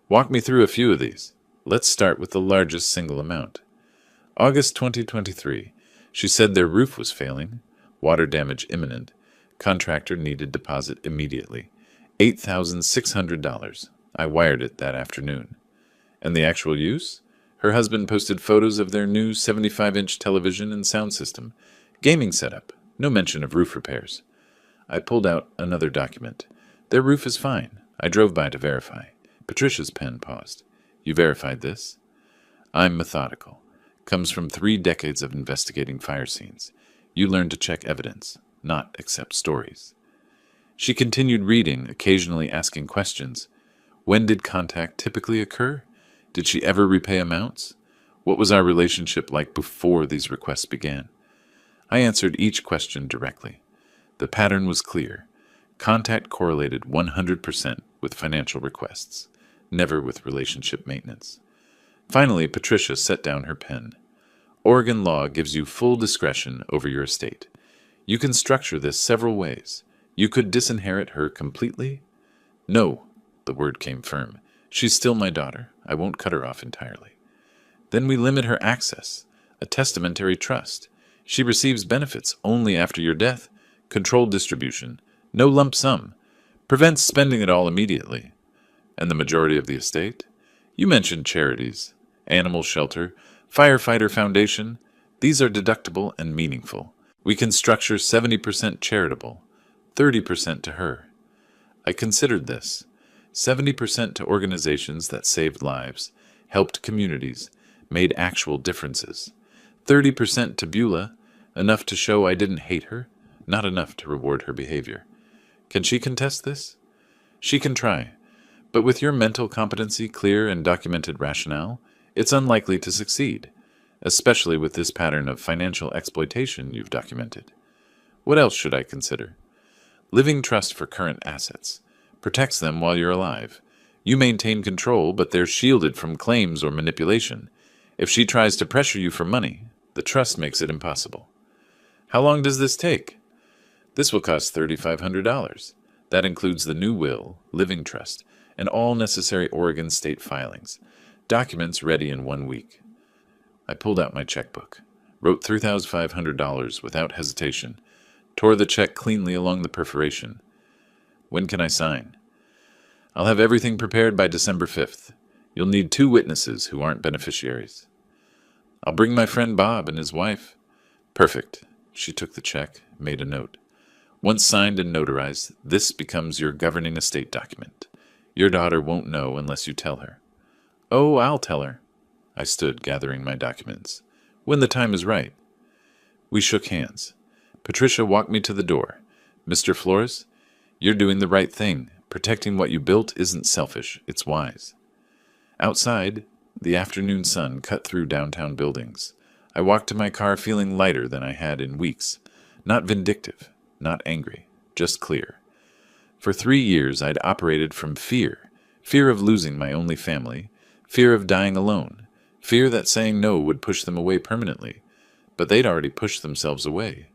Walk me through a few of these. Let's start with the largest single amount. August 2023. She said their roof was failing. Water damage imminent. Contractor needed deposit immediately. $8,600. I wired it that afternoon. And the actual use? Her husband posted photos of their new 75-inch television and sound system. Gaming setup. No mention of roof repairs. I pulled out another document. Their roof is fine. I drove by to verify. Patricia's pen paused. You verified this? I'm methodical. Comes from 3 decades of investigating fire scenes. You learn to check evidence, not accept stories. She continued reading, occasionally asking questions. When did contact typically occur? Did she ever repay amounts? What was our relationship like before these requests began? I answered each question directly. The pattern was clear. Contact correlated 100% with financial requests, never with relationship maintenance. Finally, Patricia set down her pen. Oregon law gives you full discretion over your estate. You can structure this several ways. You could disinherit her completely. No, the word came firm. She's still my daughter. I won't cut her off entirely. Then we limit her access. A testamentary trust. She receives benefits only after your death. Controlled distribution. No lump sum. Prevents spending it all immediately. And the majority of the estate? You mentioned charities, animal shelter, firefighter foundation. These are deductible and meaningful. We can structure 70% charitable, 30% to her. I considered this. 70% to organizations that saved lives, helped communities, made actual differences. 30% to Beulah, enough to show I didn't hate her, not enough to reward her behavior. Can she contest this? She can try. But with your mental competency clear and documented rationale, it's unlikely to succeed, especially with this pattern of financial exploitation you've documented. What else should I consider? Living trust for current assets. Protects them while you're alive. You maintain control, but they're shielded from claims or manipulation. If she tries to pressure you for money, the trust makes it impossible. How long does this take? This will cost $3,500. That includes the new will, living trust, and all necessary Oregon state filings. Documents ready in 1 week. I pulled out my checkbook, wrote $3,500 without hesitation, tore the check cleanly along the perforation. When can I sign? I'll have everything prepared by December 5th. You'll need 2 witnesses who aren't beneficiaries. I'll bring my friend Bob and his wife. Perfect. She took the check, made a note. Once signed and notarized, this becomes your governing estate document. Your daughter won't know unless you tell her. Oh, I'll tell her. I stood, gathering my documents. When the time is right. We shook hands. Patricia walked me to the door. Mr. Flores, you're doing the right thing. Protecting what you built isn't selfish, it's wise. Outside, the afternoon sun cut through downtown buildings. I walked to my car feeling lighter than I had in weeks. Not vindictive, not angry, just clear. For 3 years I'd operated from fear. Fear of losing my only family, fear of dying alone, fear that saying no would push them away permanently. But they'd already pushed themselves away.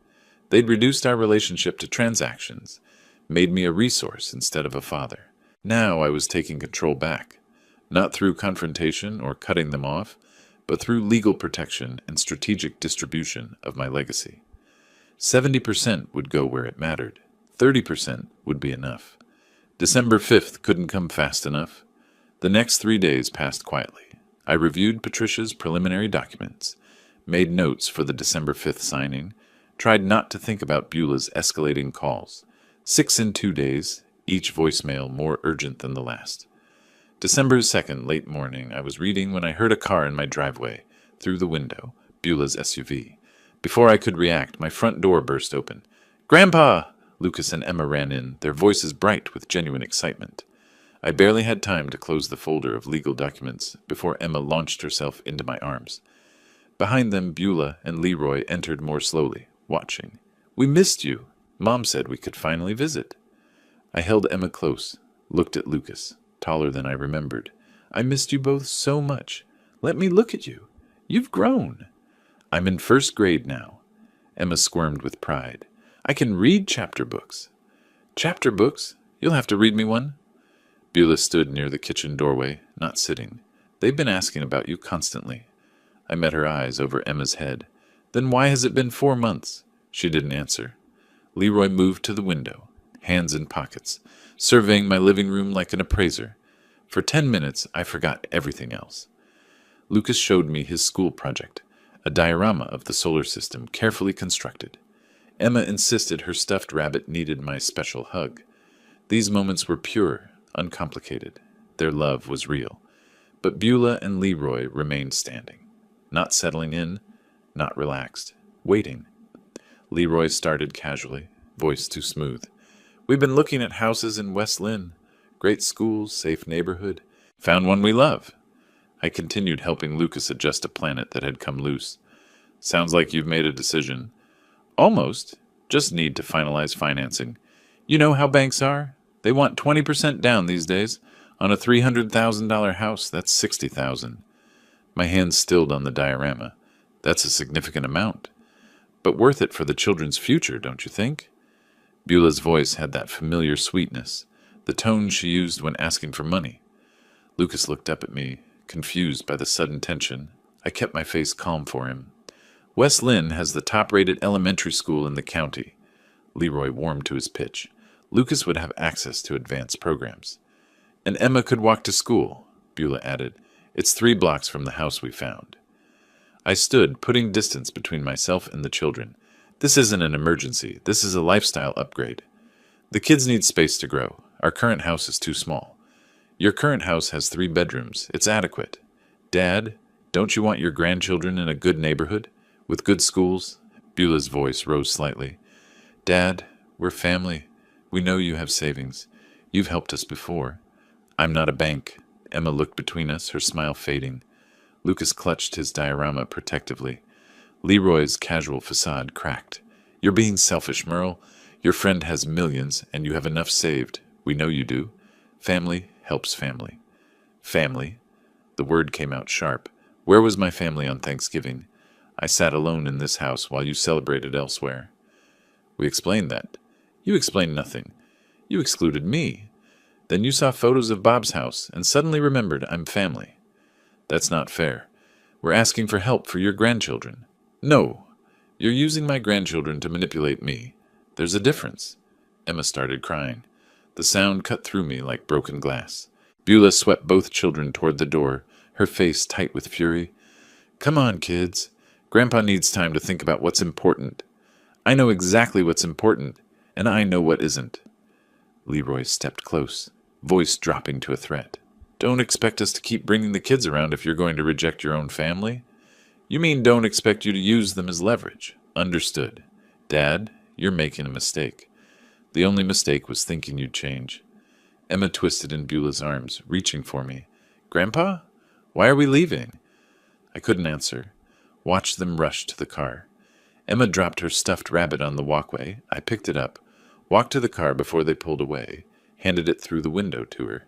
They'd reduced our relationship to transactions, made me a resource instead of a father. Now I was taking control back, not through confrontation or cutting them off, but through legal protection and strategic distribution of my legacy. 70% would go where it mattered. 30% would be enough. December 5th couldn't come fast enough. The next 3 days passed quietly. I reviewed Patricia's preliminary documents, made notes for the December 5th signing, tried not to think about Beulah's escalating calls. 6 in 2 days, each voicemail more urgent than the last. December 2nd, late morning, I was reading when I heard a car in my driveway, through the window, Beulah's SUV. Before I could react, my front door burst open. "Grandpa!" Lucas and Emma ran in, their voices bright with genuine excitement. I barely had time to close the folder of legal documents before Emma launched herself into my arms. Behind them, Beulah and Leroy entered more slowly, watching. "We missed you. Mom said we could finally visit." I held Emma close, looked at Lucas, taller than I remembered. "I missed you both so much. Let me look at you. You've grown." "I'm in 1st grade now." Emma squirmed with pride. "I can read chapter books." "Chapter books? You'll have to read me one." Beulah stood near the kitchen doorway, not sitting. "They've been asking about you constantly." I met her eyes over Emma's head. "Then why has it been 4 months?" She didn't answer. Leroy moved to the window, hands in pockets, surveying my living room like an appraiser. For 10 minutes, I forgot everything else. Lucas showed me his school project, a diorama of the solar system carefully constructed. Emma insisted her stuffed rabbit needed my special hug. These moments were pure, uncomplicated. Their love was real. But Beulah and Leroy remained standing, not settling in, not relaxed, waiting. Leroy started casually, voice too smooth. "We've been looking at houses in West Lynn. Great schools, safe neighborhood. Found one we love." I continued helping Lucas adjust a planet that had come loose. "Sounds like you've made a decision." "Almost. Just need to finalize financing. You know how banks are? They want 20% down these days. On a $300,000 house, that's $60,000. My hands stilled on the diorama. That's a significant amount. But worth it for the children's future, don't you think? Beulah's voice had that familiar sweetness, the tone she used when asking for money. Lucas looked up at me, confused by the sudden tension. I kept my face calm for him. West Lynn has the top-rated elementary school in the county. Leroy warmed to his pitch. Lucas would have access to advanced programs. And Emma could walk to school, Beulah added. It's 3 blocks from the house we found. I stood, putting distance between myself and the children. This isn't an emergency. This is a lifestyle upgrade. The kids need space to grow. Our current house is too small. Your current house has 3 bedrooms. It's adequate. Dad, don't you want your grandchildren in a good neighborhood? With good schools? Beulah's voice rose slightly. Dad, we're family. We know you have savings. You've helped us before. I'm not a bank. Emma looked between us, her smile fading. Lucas clutched his diorama protectively. Leroy's casual facade cracked. You're being selfish, Merle. Your friend has millions, and you have enough saved. We know you do. Family helps family. Family? The word came out sharp. Where was my family on Thanksgiving? I sat alone in this house while you celebrated elsewhere. We explained that. You explained nothing. You excluded me. Then you saw photos of Bob's house and suddenly remembered I'm family. That's not fair. We're asking for help for your grandchildren. No, you're using my grandchildren to manipulate me. There's a difference. Emma started crying. The sound cut through me like broken glass. Beulah swept both children toward the door, her face tight with fury. Come on, kids. Grandpa needs time to think about what's important. I know exactly what's important, and I know what isn't. Leroy stepped close, voice dropping to a threat. Don't expect us to keep bringing the kids around if you're going to reject your own family? You mean don't expect you to use them as leverage. Understood. Dad, you're making a mistake. The only mistake was thinking you'd change. Emma twisted in Beulah's arms, reaching for me. Grandpa? Why are we leaving? I couldn't answer. Watched them rush to the car. Emma dropped her stuffed rabbit on the walkway. I picked it up, walked to the car before they pulled away, handed it through the window to her.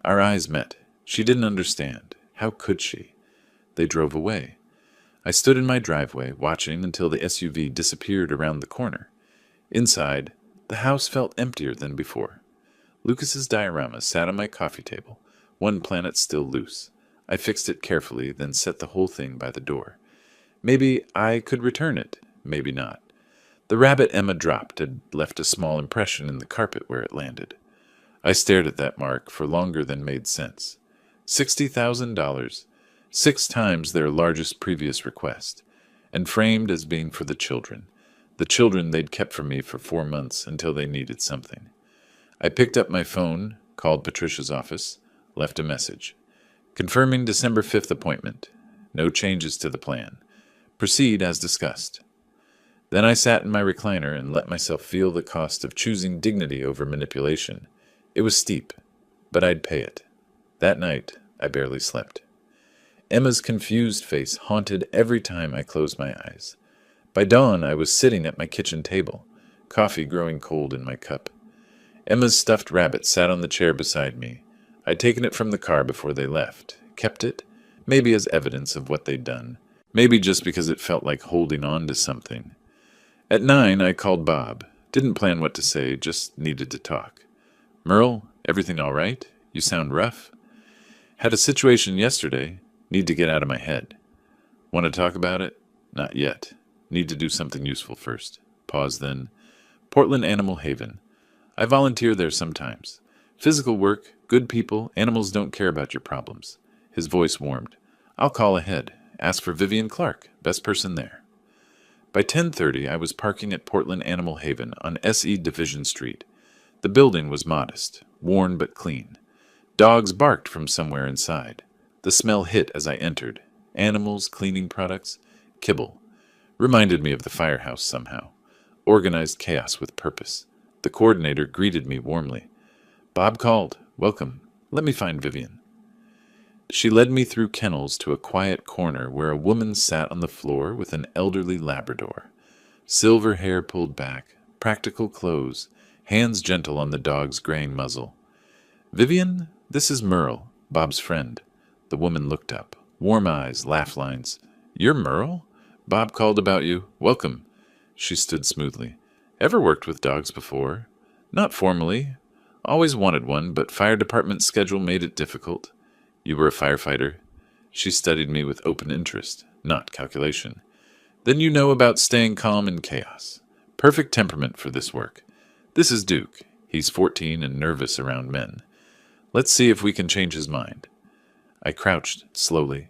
Our eyes met. She didn't understand. How could she? They drove away. I stood in my driveway, watching until the SUV disappeared around the corner. Inside, the house felt emptier than before. Lucas's diorama sat on my coffee table, one planet still loose. I fixed it carefully, then set the whole thing by the door. Maybe I could return it, maybe not. The rabbit Emma dropped had left a small impression in the carpet where it landed. I stared at that mark for longer than made sense. $60,000, 6 times their largest previous request, and framed as being for the children they'd kept from me for 4 months until they needed something. I picked up my phone, called Patricia's office, left a message. Confirming December 5th appointment. No changes to the plan. Proceed as discussed. Then I sat in my recliner and let myself feel the cost of choosing dignity over manipulation. It was steep, but I'd pay it. That night, I barely slept. Emma's confused face haunted every time I closed my eyes. By dawn, I was sitting at my kitchen table, coffee growing cold in my cup. Emma's stuffed rabbit sat on the chair beside me. I'd taken it from the car before they left, kept it, maybe as evidence of what they'd done, maybe just because it felt like holding on to something. At 9, I called Bob. Didn't plan what to say, just needed to talk. Merle, everything all right? You sound rough. Had a situation yesterday. Need to get out of my head. Want to talk about it? Not yet. Need to do something useful first. Pause then. Portland Animal Haven. I volunteer there sometimes. Physical work, good people, animals don't care about your problems. His voice warmed. I'll call ahead. Ask for Vivian Clark, best person there. By 10:30, I was parking at Portland Animal Haven on SE Division Street. The building was modest, worn but clean. Dogs barked from somewhere inside. The smell hit as I entered. Animals, cleaning products, kibble. Reminded me of the firehouse somehow. Organized chaos with purpose. The coordinator greeted me warmly. Bob called. Welcome. Let me find Vivian. She led me through kennels to a quiet corner where a woman sat on the floor with an elderly Labrador. Silver hair pulled back, practical clothes, hands gentle on the dog's graying muzzle. Vivian, this is Merle, Bob's friend. The woman looked up, Warm eyes, laugh lines. "You're Merle? Bob called about you. Welcome." She stood smoothly. "Ever worked with dogs before?" "Not formally. Always wanted one, but fire department schedule made it difficult." "You were a firefighter?" She studied me with open interest, not calculation. "Then you know about staying calm in chaos. Perfect temperament for this work. This is Duke. He's 14 and nervous around men. Let's see if we can change his mind." I crouched, slowly.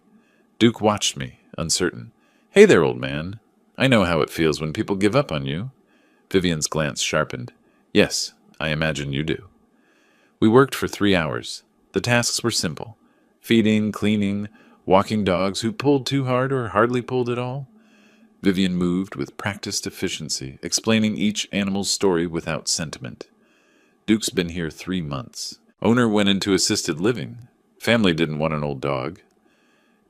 Duke watched me, uncertain. "Hey there, old man. I know how it feels when people give up on you." Vivian's glance sharpened. "Yes, I imagine you do." We worked for 3 hours. The tasks were simple. Feeding, cleaning, walking dogs who pulled too hard or hardly pulled at all. Vivian moved with practiced efficiency, explaining each animal's story without sentiment. Duke's been here 3 months. Owner went into assisted living. Family didn't want an old dog.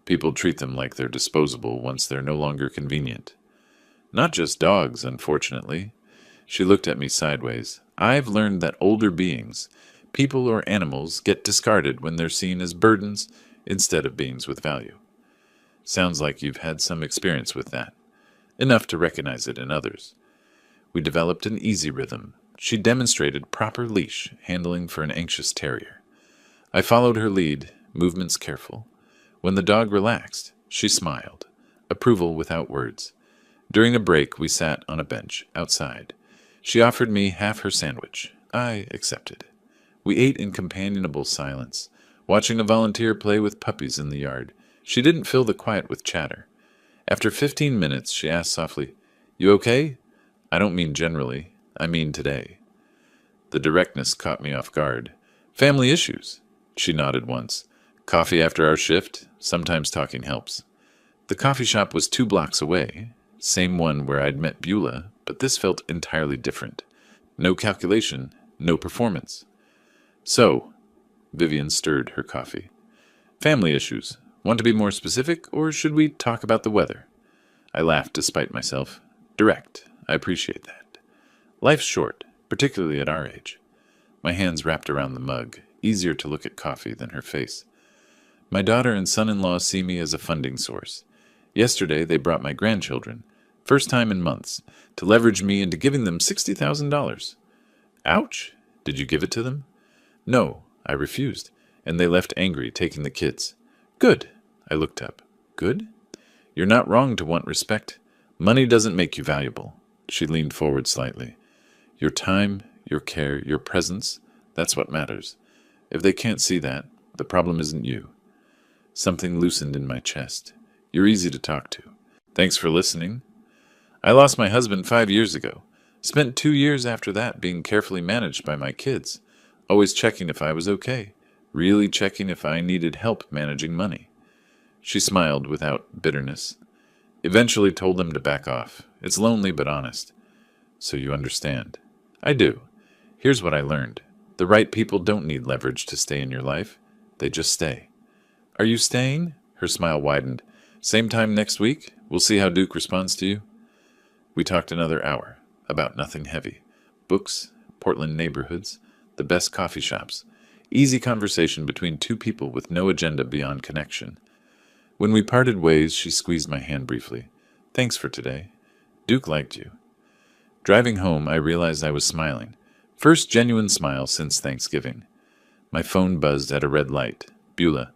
People treat them like they're disposable once they're no longer convenient. Not just dogs, unfortunately. She looked at me sideways. I've learned that older beings, people or animals, get discarded when they're seen as burdens instead of beings with value. Sounds like you've had some experience with that. Enough to recognize it in others. We developed an easy rhythm. She demonstrated proper leash handling for an anxious terrier. I followed her lead, movements careful. When the dog relaxed, she smiled, approval without words. During a break, we sat on a bench outside. She offered me half her sandwich. I accepted. We ate in companionable silence, watching a volunteer play with puppies in the yard. She didn't fill the quiet with chatter. After 15 minutes, she asked softly, "You okay?" "I don't mean generally. I mean today." The directness caught me off guard. "Family issues." She nodded once. "Coffee after our shift? Sometimes talking helps." The coffee shop was 2 blocks away. Same one where I'd met Beulah, but this felt entirely different. No calculation, no performance. "So," Vivian stirred her coffee. "Family issues. Want to be more specific, or should we talk about the weather?" I laughed despite myself. Direct. I appreciate that. Life's short, particularly at our age. My hands wrapped around the mug, easier to look at coffee than her face. My daughter and son-in-law see me as a funding source. Yesterday they brought my grandchildren, first time in months, to leverage me into giving them $60,000. Ouch! Did you give it to them? No, I refused, and they left angry, taking the kids. Good. I looked up. Good? You're not wrong to want respect. Money doesn't make you valuable. She leaned forward slightly. Your time, your care, your presence, that's what matters. If they can't see that, the problem isn't you. Something loosened in my chest. You're easy to talk to. Thanks for listening. I lost my husband 5 years ago. Spent 2 years after that being carefully managed by my kids, always checking if I was okay, really checking if I needed help managing money. She smiled without bitterness. Eventually told them to back off. It's lonely but honest. So you understand. I do. Here's what I learned. The right people don't need leverage to stay in your life. They just stay. Are you staying? Her smile widened. Same time next week? We'll see how Duke responds to you. We talked another hour, about nothing heavy. Books, Portland neighborhoods, the best coffee shops. Easy conversation between 2 people with no agenda beyond connection. When we parted ways, she squeezed my hand briefly. Thanks for today. Duke liked you. Driving home, I realized I was smiling. First genuine smile since Thanksgiving. My phone buzzed at a red light. Beulah.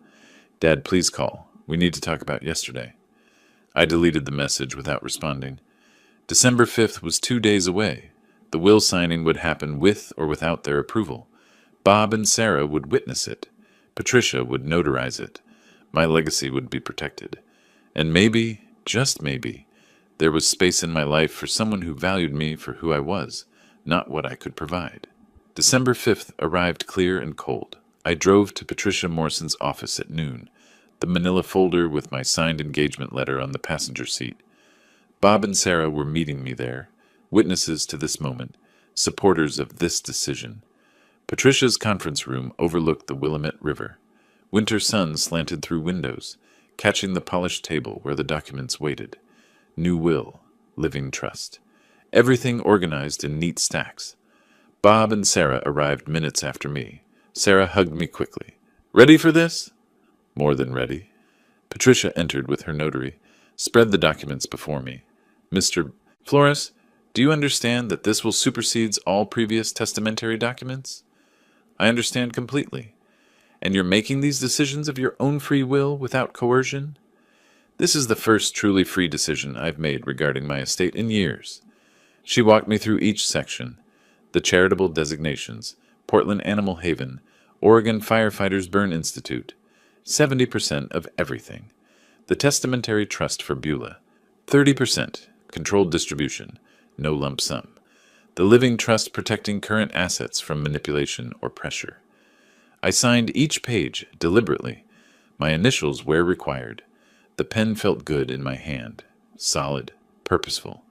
Dad, please call. We need to talk about yesterday. I deleted the message without responding. December 5th was 2 days away. The will signing would happen with or without their approval. Bob and Sarah would witness it. Patricia would notarize it. My legacy would be protected. And maybe, just maybe, there was space in my life for someone who valued me for who I was, not what I could provide. December 5th arrived clear and cold. I drove to Patricia Morrison's office at noon, the manila folder with my signed engagement letter on the passenger seat. Bob and Sarah were meeting me there, witnesses to this moment, supporters of this decision. Patricia's conference room overlooked the Willamette River. Winter sun slanted through windows, catching the polished table where the documents waited. New will, living trust. Everything organized in neat stacks. Bob and Sarah arrived minutes after me. Sarah hugged me quickly. Ready for this? More than ready. Patricia entered with her notary, spread the documents before me. Mr. Flores, do you understand that this will supersede all previous testamentary documents? I understand completely. And you're making these decisions of your own free will without coercion? This is the first truly free decision I've made regarding my estate in years. She walked me through each section: the charitable designations, Portland Animal Haven, Oregon Firefighters Burn Institute, 70% of everything, the testamentary trust for Beulah, 30%, controlled distribution, no lump sum, the living trust protecting current assets from manipulation or pressure. I signed each page deliberately, my initials where required. The pen felt good in my hand, solid, purposeful.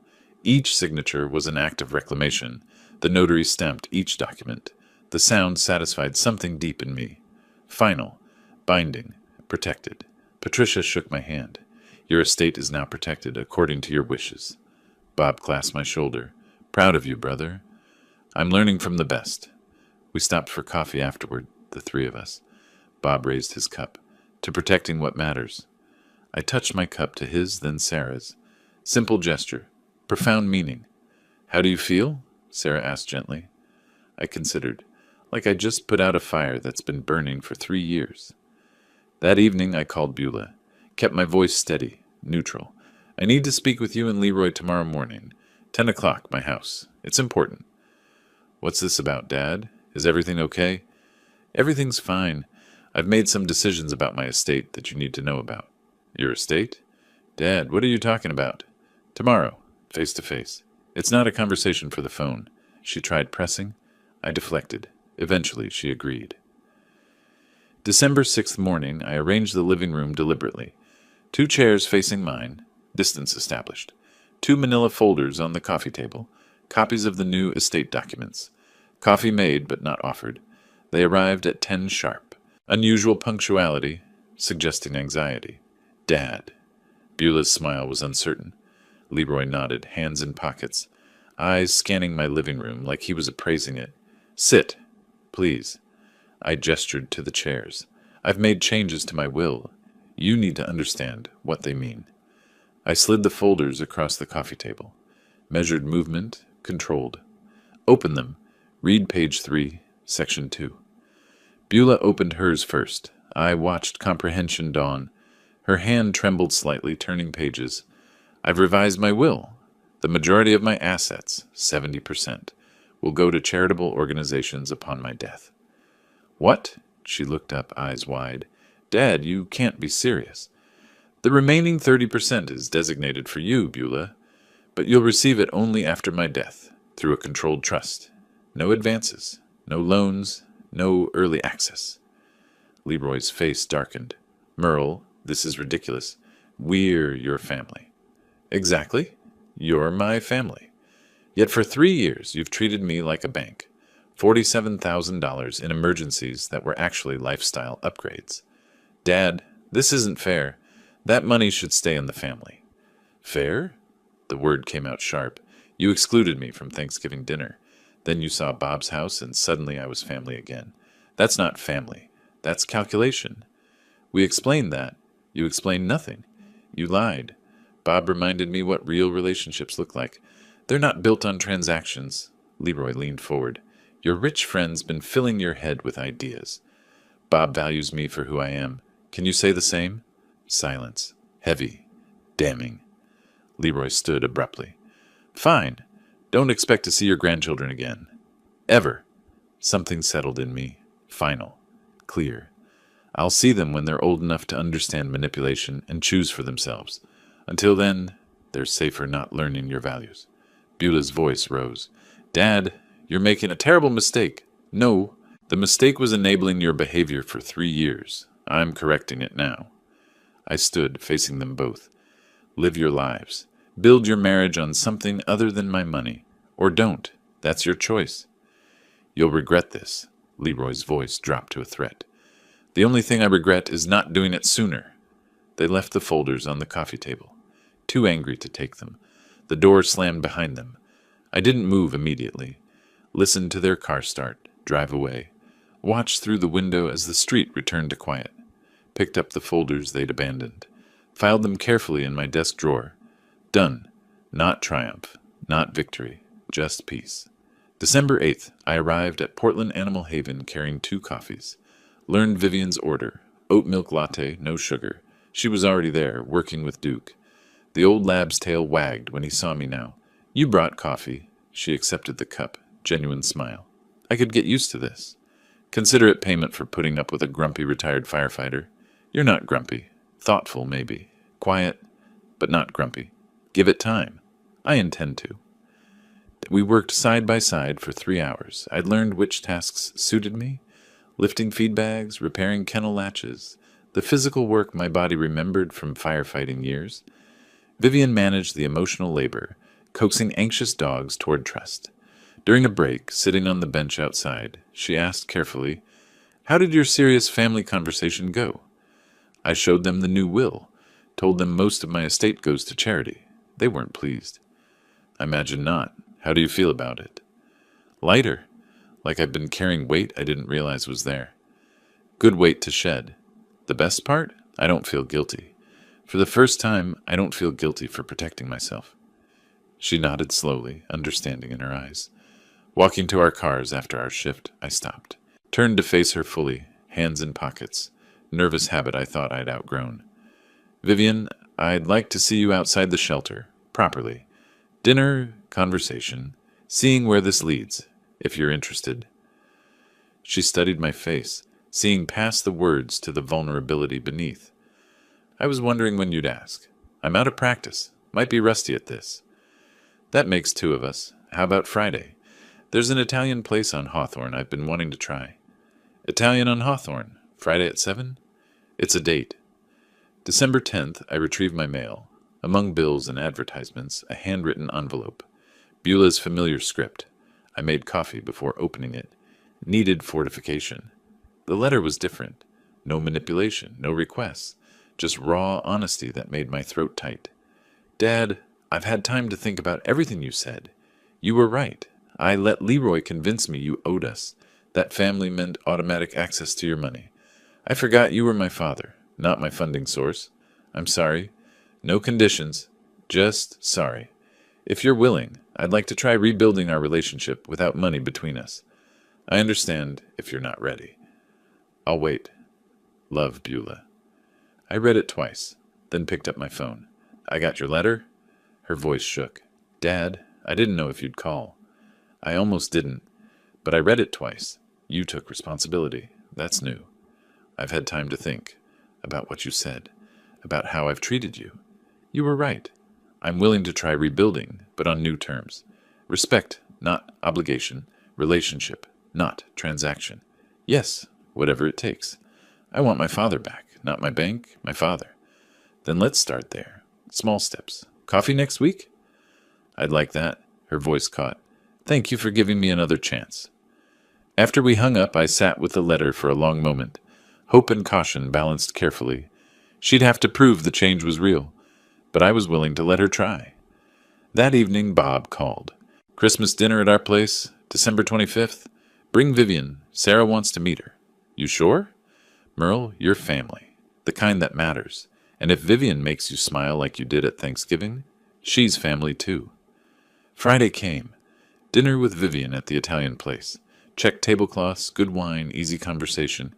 Each signature was an act of reclamation. The notary stamped each document. The sound satisfied something deep in me. Final, binding, protected. Patricia shook my hand. Your estate is now protected according to your wishes. Bob clasped my shoulder. Proud of you, brother. I'm learning from the best. We stopped for coffee afterward, the three of us. Bob raised his cup. To protecting what matters. I touched my cup to his, then Sarah's. Simple gesture. Profound meaning. How do you feel? Sarah asked gently. I considered. Like I just put out a fire that's been burning for 3 years. That evening I called Beulah. Kept my voice steady, neutral. I need to speak with you and Leroy tomorrow morning. 10 o'clock, my house. It's important. What's this about, Dad? Is everything okay? Everything's fine. I've made some decisions about my estate that you need to know about. Your estate? Dad, what are you talking about? Tomorrow, face to face. It's not a conversation for the phone. She tried pressing. I deflected. Eventually, she agreed. December 6th morning, I arranged the living room deliberately. 2 chairs facing mine, distance established. 2 manila folders on the coffee table, copies of the new estate documents. Coffee made but not offered. They arrived at 10 sharp. Unusual punctuality, suggesting anxiety. Dad. Beulah's smile was uncertain. Leroy nodded, hands in pockets, eyes scanning my living room like he was appraising it. Sit, please. I gestured to the chairs. I've made changes to my will. You need to understand what they mean. I slid the folders across the coffee table. Measured movement, controlled. Open them. Read page 3, section 2. Beulah opened hers first. I watched comprehension dawn. Her hand trembled slightly, turning pages. I've revised my will. The majority of my assets, 70%, will go to charitable organizations upon my death. What? She looked up, eyes wide. Dad, you can't be serious. The remaining 30% is designated for you, Beulah, but you'll receive it only after my death, through a controlled trust. No advances, no loans, no early access. Leroy's face darkened. Merle, this is ridiculous. We're your family. Exactly. You're my family. Yet for 3 years you've treated me like a bank. $47,000 in emergencies that were actually lifestyle upgrades. Dad, this isn't fair. That money should stay in the family. Fair? The word came out sharp. You excluded me from Thanksgiving dinner. Then you saw Bob's house and suddenly I was family again. That's not family. That's calculation. We explained that. You explained nothing. You lied. Bob reminded me what real relationships look like. They're not built on transactions. Leroy leaned forward. Your rich friend's been filling your head with ideas. Bob values me for who I am. Can you say the same? Silence. Heavy. Damning. Leroy stood abruptly. Fine. Don't expect to see your grandchildren again. Ever. Something settled in me. Final. Clear. I'll see them when they're old enough to understand manipulation and choose for themselves. Until then, they're safer not learning your values. Beulah's voice rose. Dad, you're making a terrible mistake. No, the mistake was enabling your behavior for 3 years. I'm correcting it now. I stood, facing them both. Live your lives. Build your marriage on something other than my money. Or don't. That's your choice. You'll regret this. Leroy's voice dropped to a threat. The only thing I regret is not doing it sooner. They left the folders on the coffee table. Too angry to take them. The door slammed behind them. I didn't move immediately. Listened to their car start, drive away. Watched through the window as the street returned to quiet. picked up the folders they'd abandoned, filed them carefully in my desk drawer. Done. Not triumph, not victory, just peace. December 8th, I arrived at Portland Animal Haven carrying 2 coffees. Learned Vivian's order. Oat milk latte, no sugar. She was already there, working with Duke. The old lab's tail wagged when he saw me now. You brought coffee. She accepted the cup. Genuine smile. I could get used to this. Consider it payment for putting up with a grumpy retired firefighter. You're not grumpy. Thoughtful, maybe. Quiet, but not grumpy. Give it time. I intend to. We worked side by side for 3 hours. I'd learned which tasks suited me. Lifting feed bags, repairing kennel latches, the physical work my body remembered from firefighting years. Vivian managed the emotional labor, coaxing anxious dogs toward trust. During a break, sitting on the bench outside, she asked carefully, "How did your serious family conversation go?" I showed them the new will, told them most of my estate goes to charity. They weren't pleased. I imagine not. How do you feel about it? Lighter, like I've been carrying weight I didn't realize was there. Good weight to shed. The best part? I don't feel guilty. For the first time, I don't feel guilty for protecting myself. She nodded slowly, understanding in her eyes. Walking to our cars after our shift, I stopped. Turned to face her fully, hands in pockets. Nervous habit I thought I'd outgrown. Vivian, I'd like to see you outside the shelter, properly. Dinner, conversation, seeing where this leads, if you're interested. She studied my face, seeing past the words to the vulnerability beneath. I was wondering when you'd ask. I'm out of practice. Might be rusty at this. That makes 2 of us. How about Friday? There's an Italian place on Hawthorne I've been wanting to try. Italian on Hawthorne. Friday at 7? It's a date. December 10th, I retrieved my mail. Among bills and advertisements, a handwritten envelope. Beulah's familiar script. I made coffee before opening it. Needed fortification. The letter was different. No manipulation, no requests. Just raw honesty that made my throat tight. Dad, I've had time to think about everything you said. You were right. I let Leroy convince me you owed us. That family meant automatic access to your money. I forgot you were my father, not my funding source. I'm sorry. No conditions. Just sorry. If you're willing, I'd like to try rebuilding our relationship without money between us. I understand if you're not ready. I'll wait. Love, Beulah. I read it twice, then picked up my phone. I got your letter? Her voice shook. Dad, I didn't know if you'd call. I almost didn't, but I read it twice. You took responsibility. That's new. I've had time to think about what you said, about how I've treated you. You were right. I'm willing to try rebuilding, but on new terms. Respect, not obligation. Relationship, not transaction. Yes, whatever it takes. I want my father back, not my bank, my father. Then let's start there. Small steps. Coffee next week? I'd like that. Her voice caught. Thank you for giving me another chance. After we hung up, I sat with the letter for a long moment. Hope and caution balanced carefully. She'd have to prove the change was real, but I was willing to let her try. That evening, Bob called. Christmas dinner at our place, December 25th. Bring Vivian. Sarah wants to meet her. You sure? Merle, you're family, the kind that matters. And if Vivian makes you smile like you did at Thanksgiving, she's family too. Friday came. Dinner with Vivian at the Italian place. Checked tablecloths, good wine, easy conversation.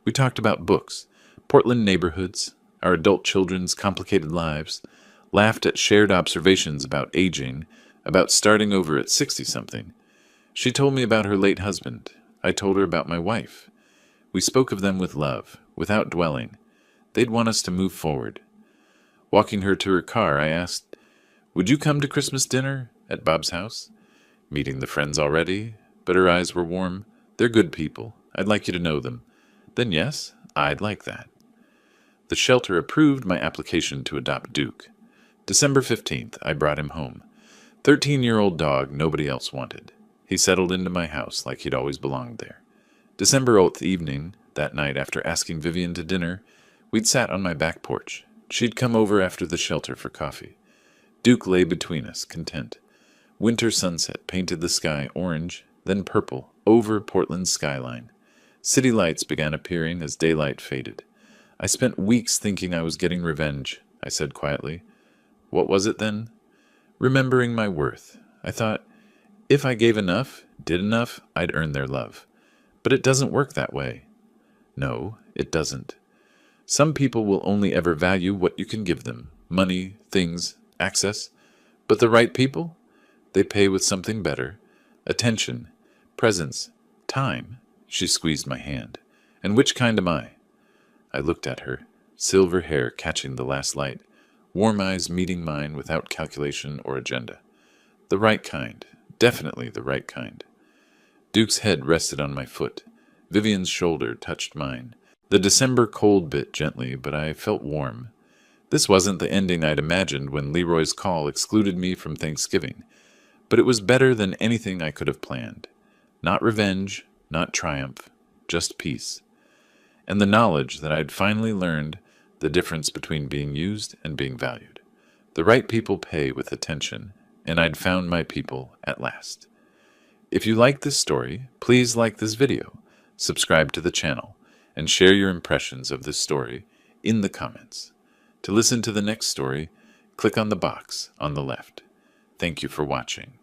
We talked about books, Portland neighborhoods, our adult children's complicated lives, laughed at shared observations about aging, about starting over at 60-something. She told me about her late husband. I told her about my wife. We spoke of them with love, without dwelling. They'd want us to move forward. Walking her to her car, I asked, would you come to Christmas dinner at Bob's house? Meeting the friends already? But her eyes were warm. They're good people. I'd like you to know them. Then yes, I'd like that. The shelter approved my application to adopt Duke. December 15th, I brought him home. 13-year-old dog nobody else wanted. He settled into my house like he'd always belonged there. December 8th evening, that night after asking Vivian to dinner, we'd sat on my back porch. She'd come over after the shelter for coffee. Duke lay between us, content. Winter sunset painted the sky orange, then purple, over Portland's skyline. City lights began appearing as daylight faded. I spent weeks thinking I was getting revenge, I said quietly. What was it then? Remembering my worth. I thought, if I gave enough, did enough, I'd earn their love. But it doesn't work that way. No, it doesn't. Some people will only ever value what you can give them. Money, things, access. But the right people? They pay with something better. Attention, presence, time. She squeezed my hand. And which kind am I? I looked at her, silver hair catching the last light, warm eyes meeting mine without calculation or agenda. The right kind. Definitely the right kind. Duke's head rested on my foot. Vivian's shoulder touched mine. The December cold bit gently, but I felt warm. This wasn't the ending I'd imagined when Leroy's call excluded me from Thanksgiving, but it was better than anything I could have planned. Not revenge, not triumph, just peace. And the knowledge that I'd finally learned the difference between being used and being valued. The right people pay with attention, and I'd found my people at last. If you like this story, please like this video, subscribe to the channel, and share your impressions of this story in the comments. To listen to the next story, click on the box on the left. Thank you for watching.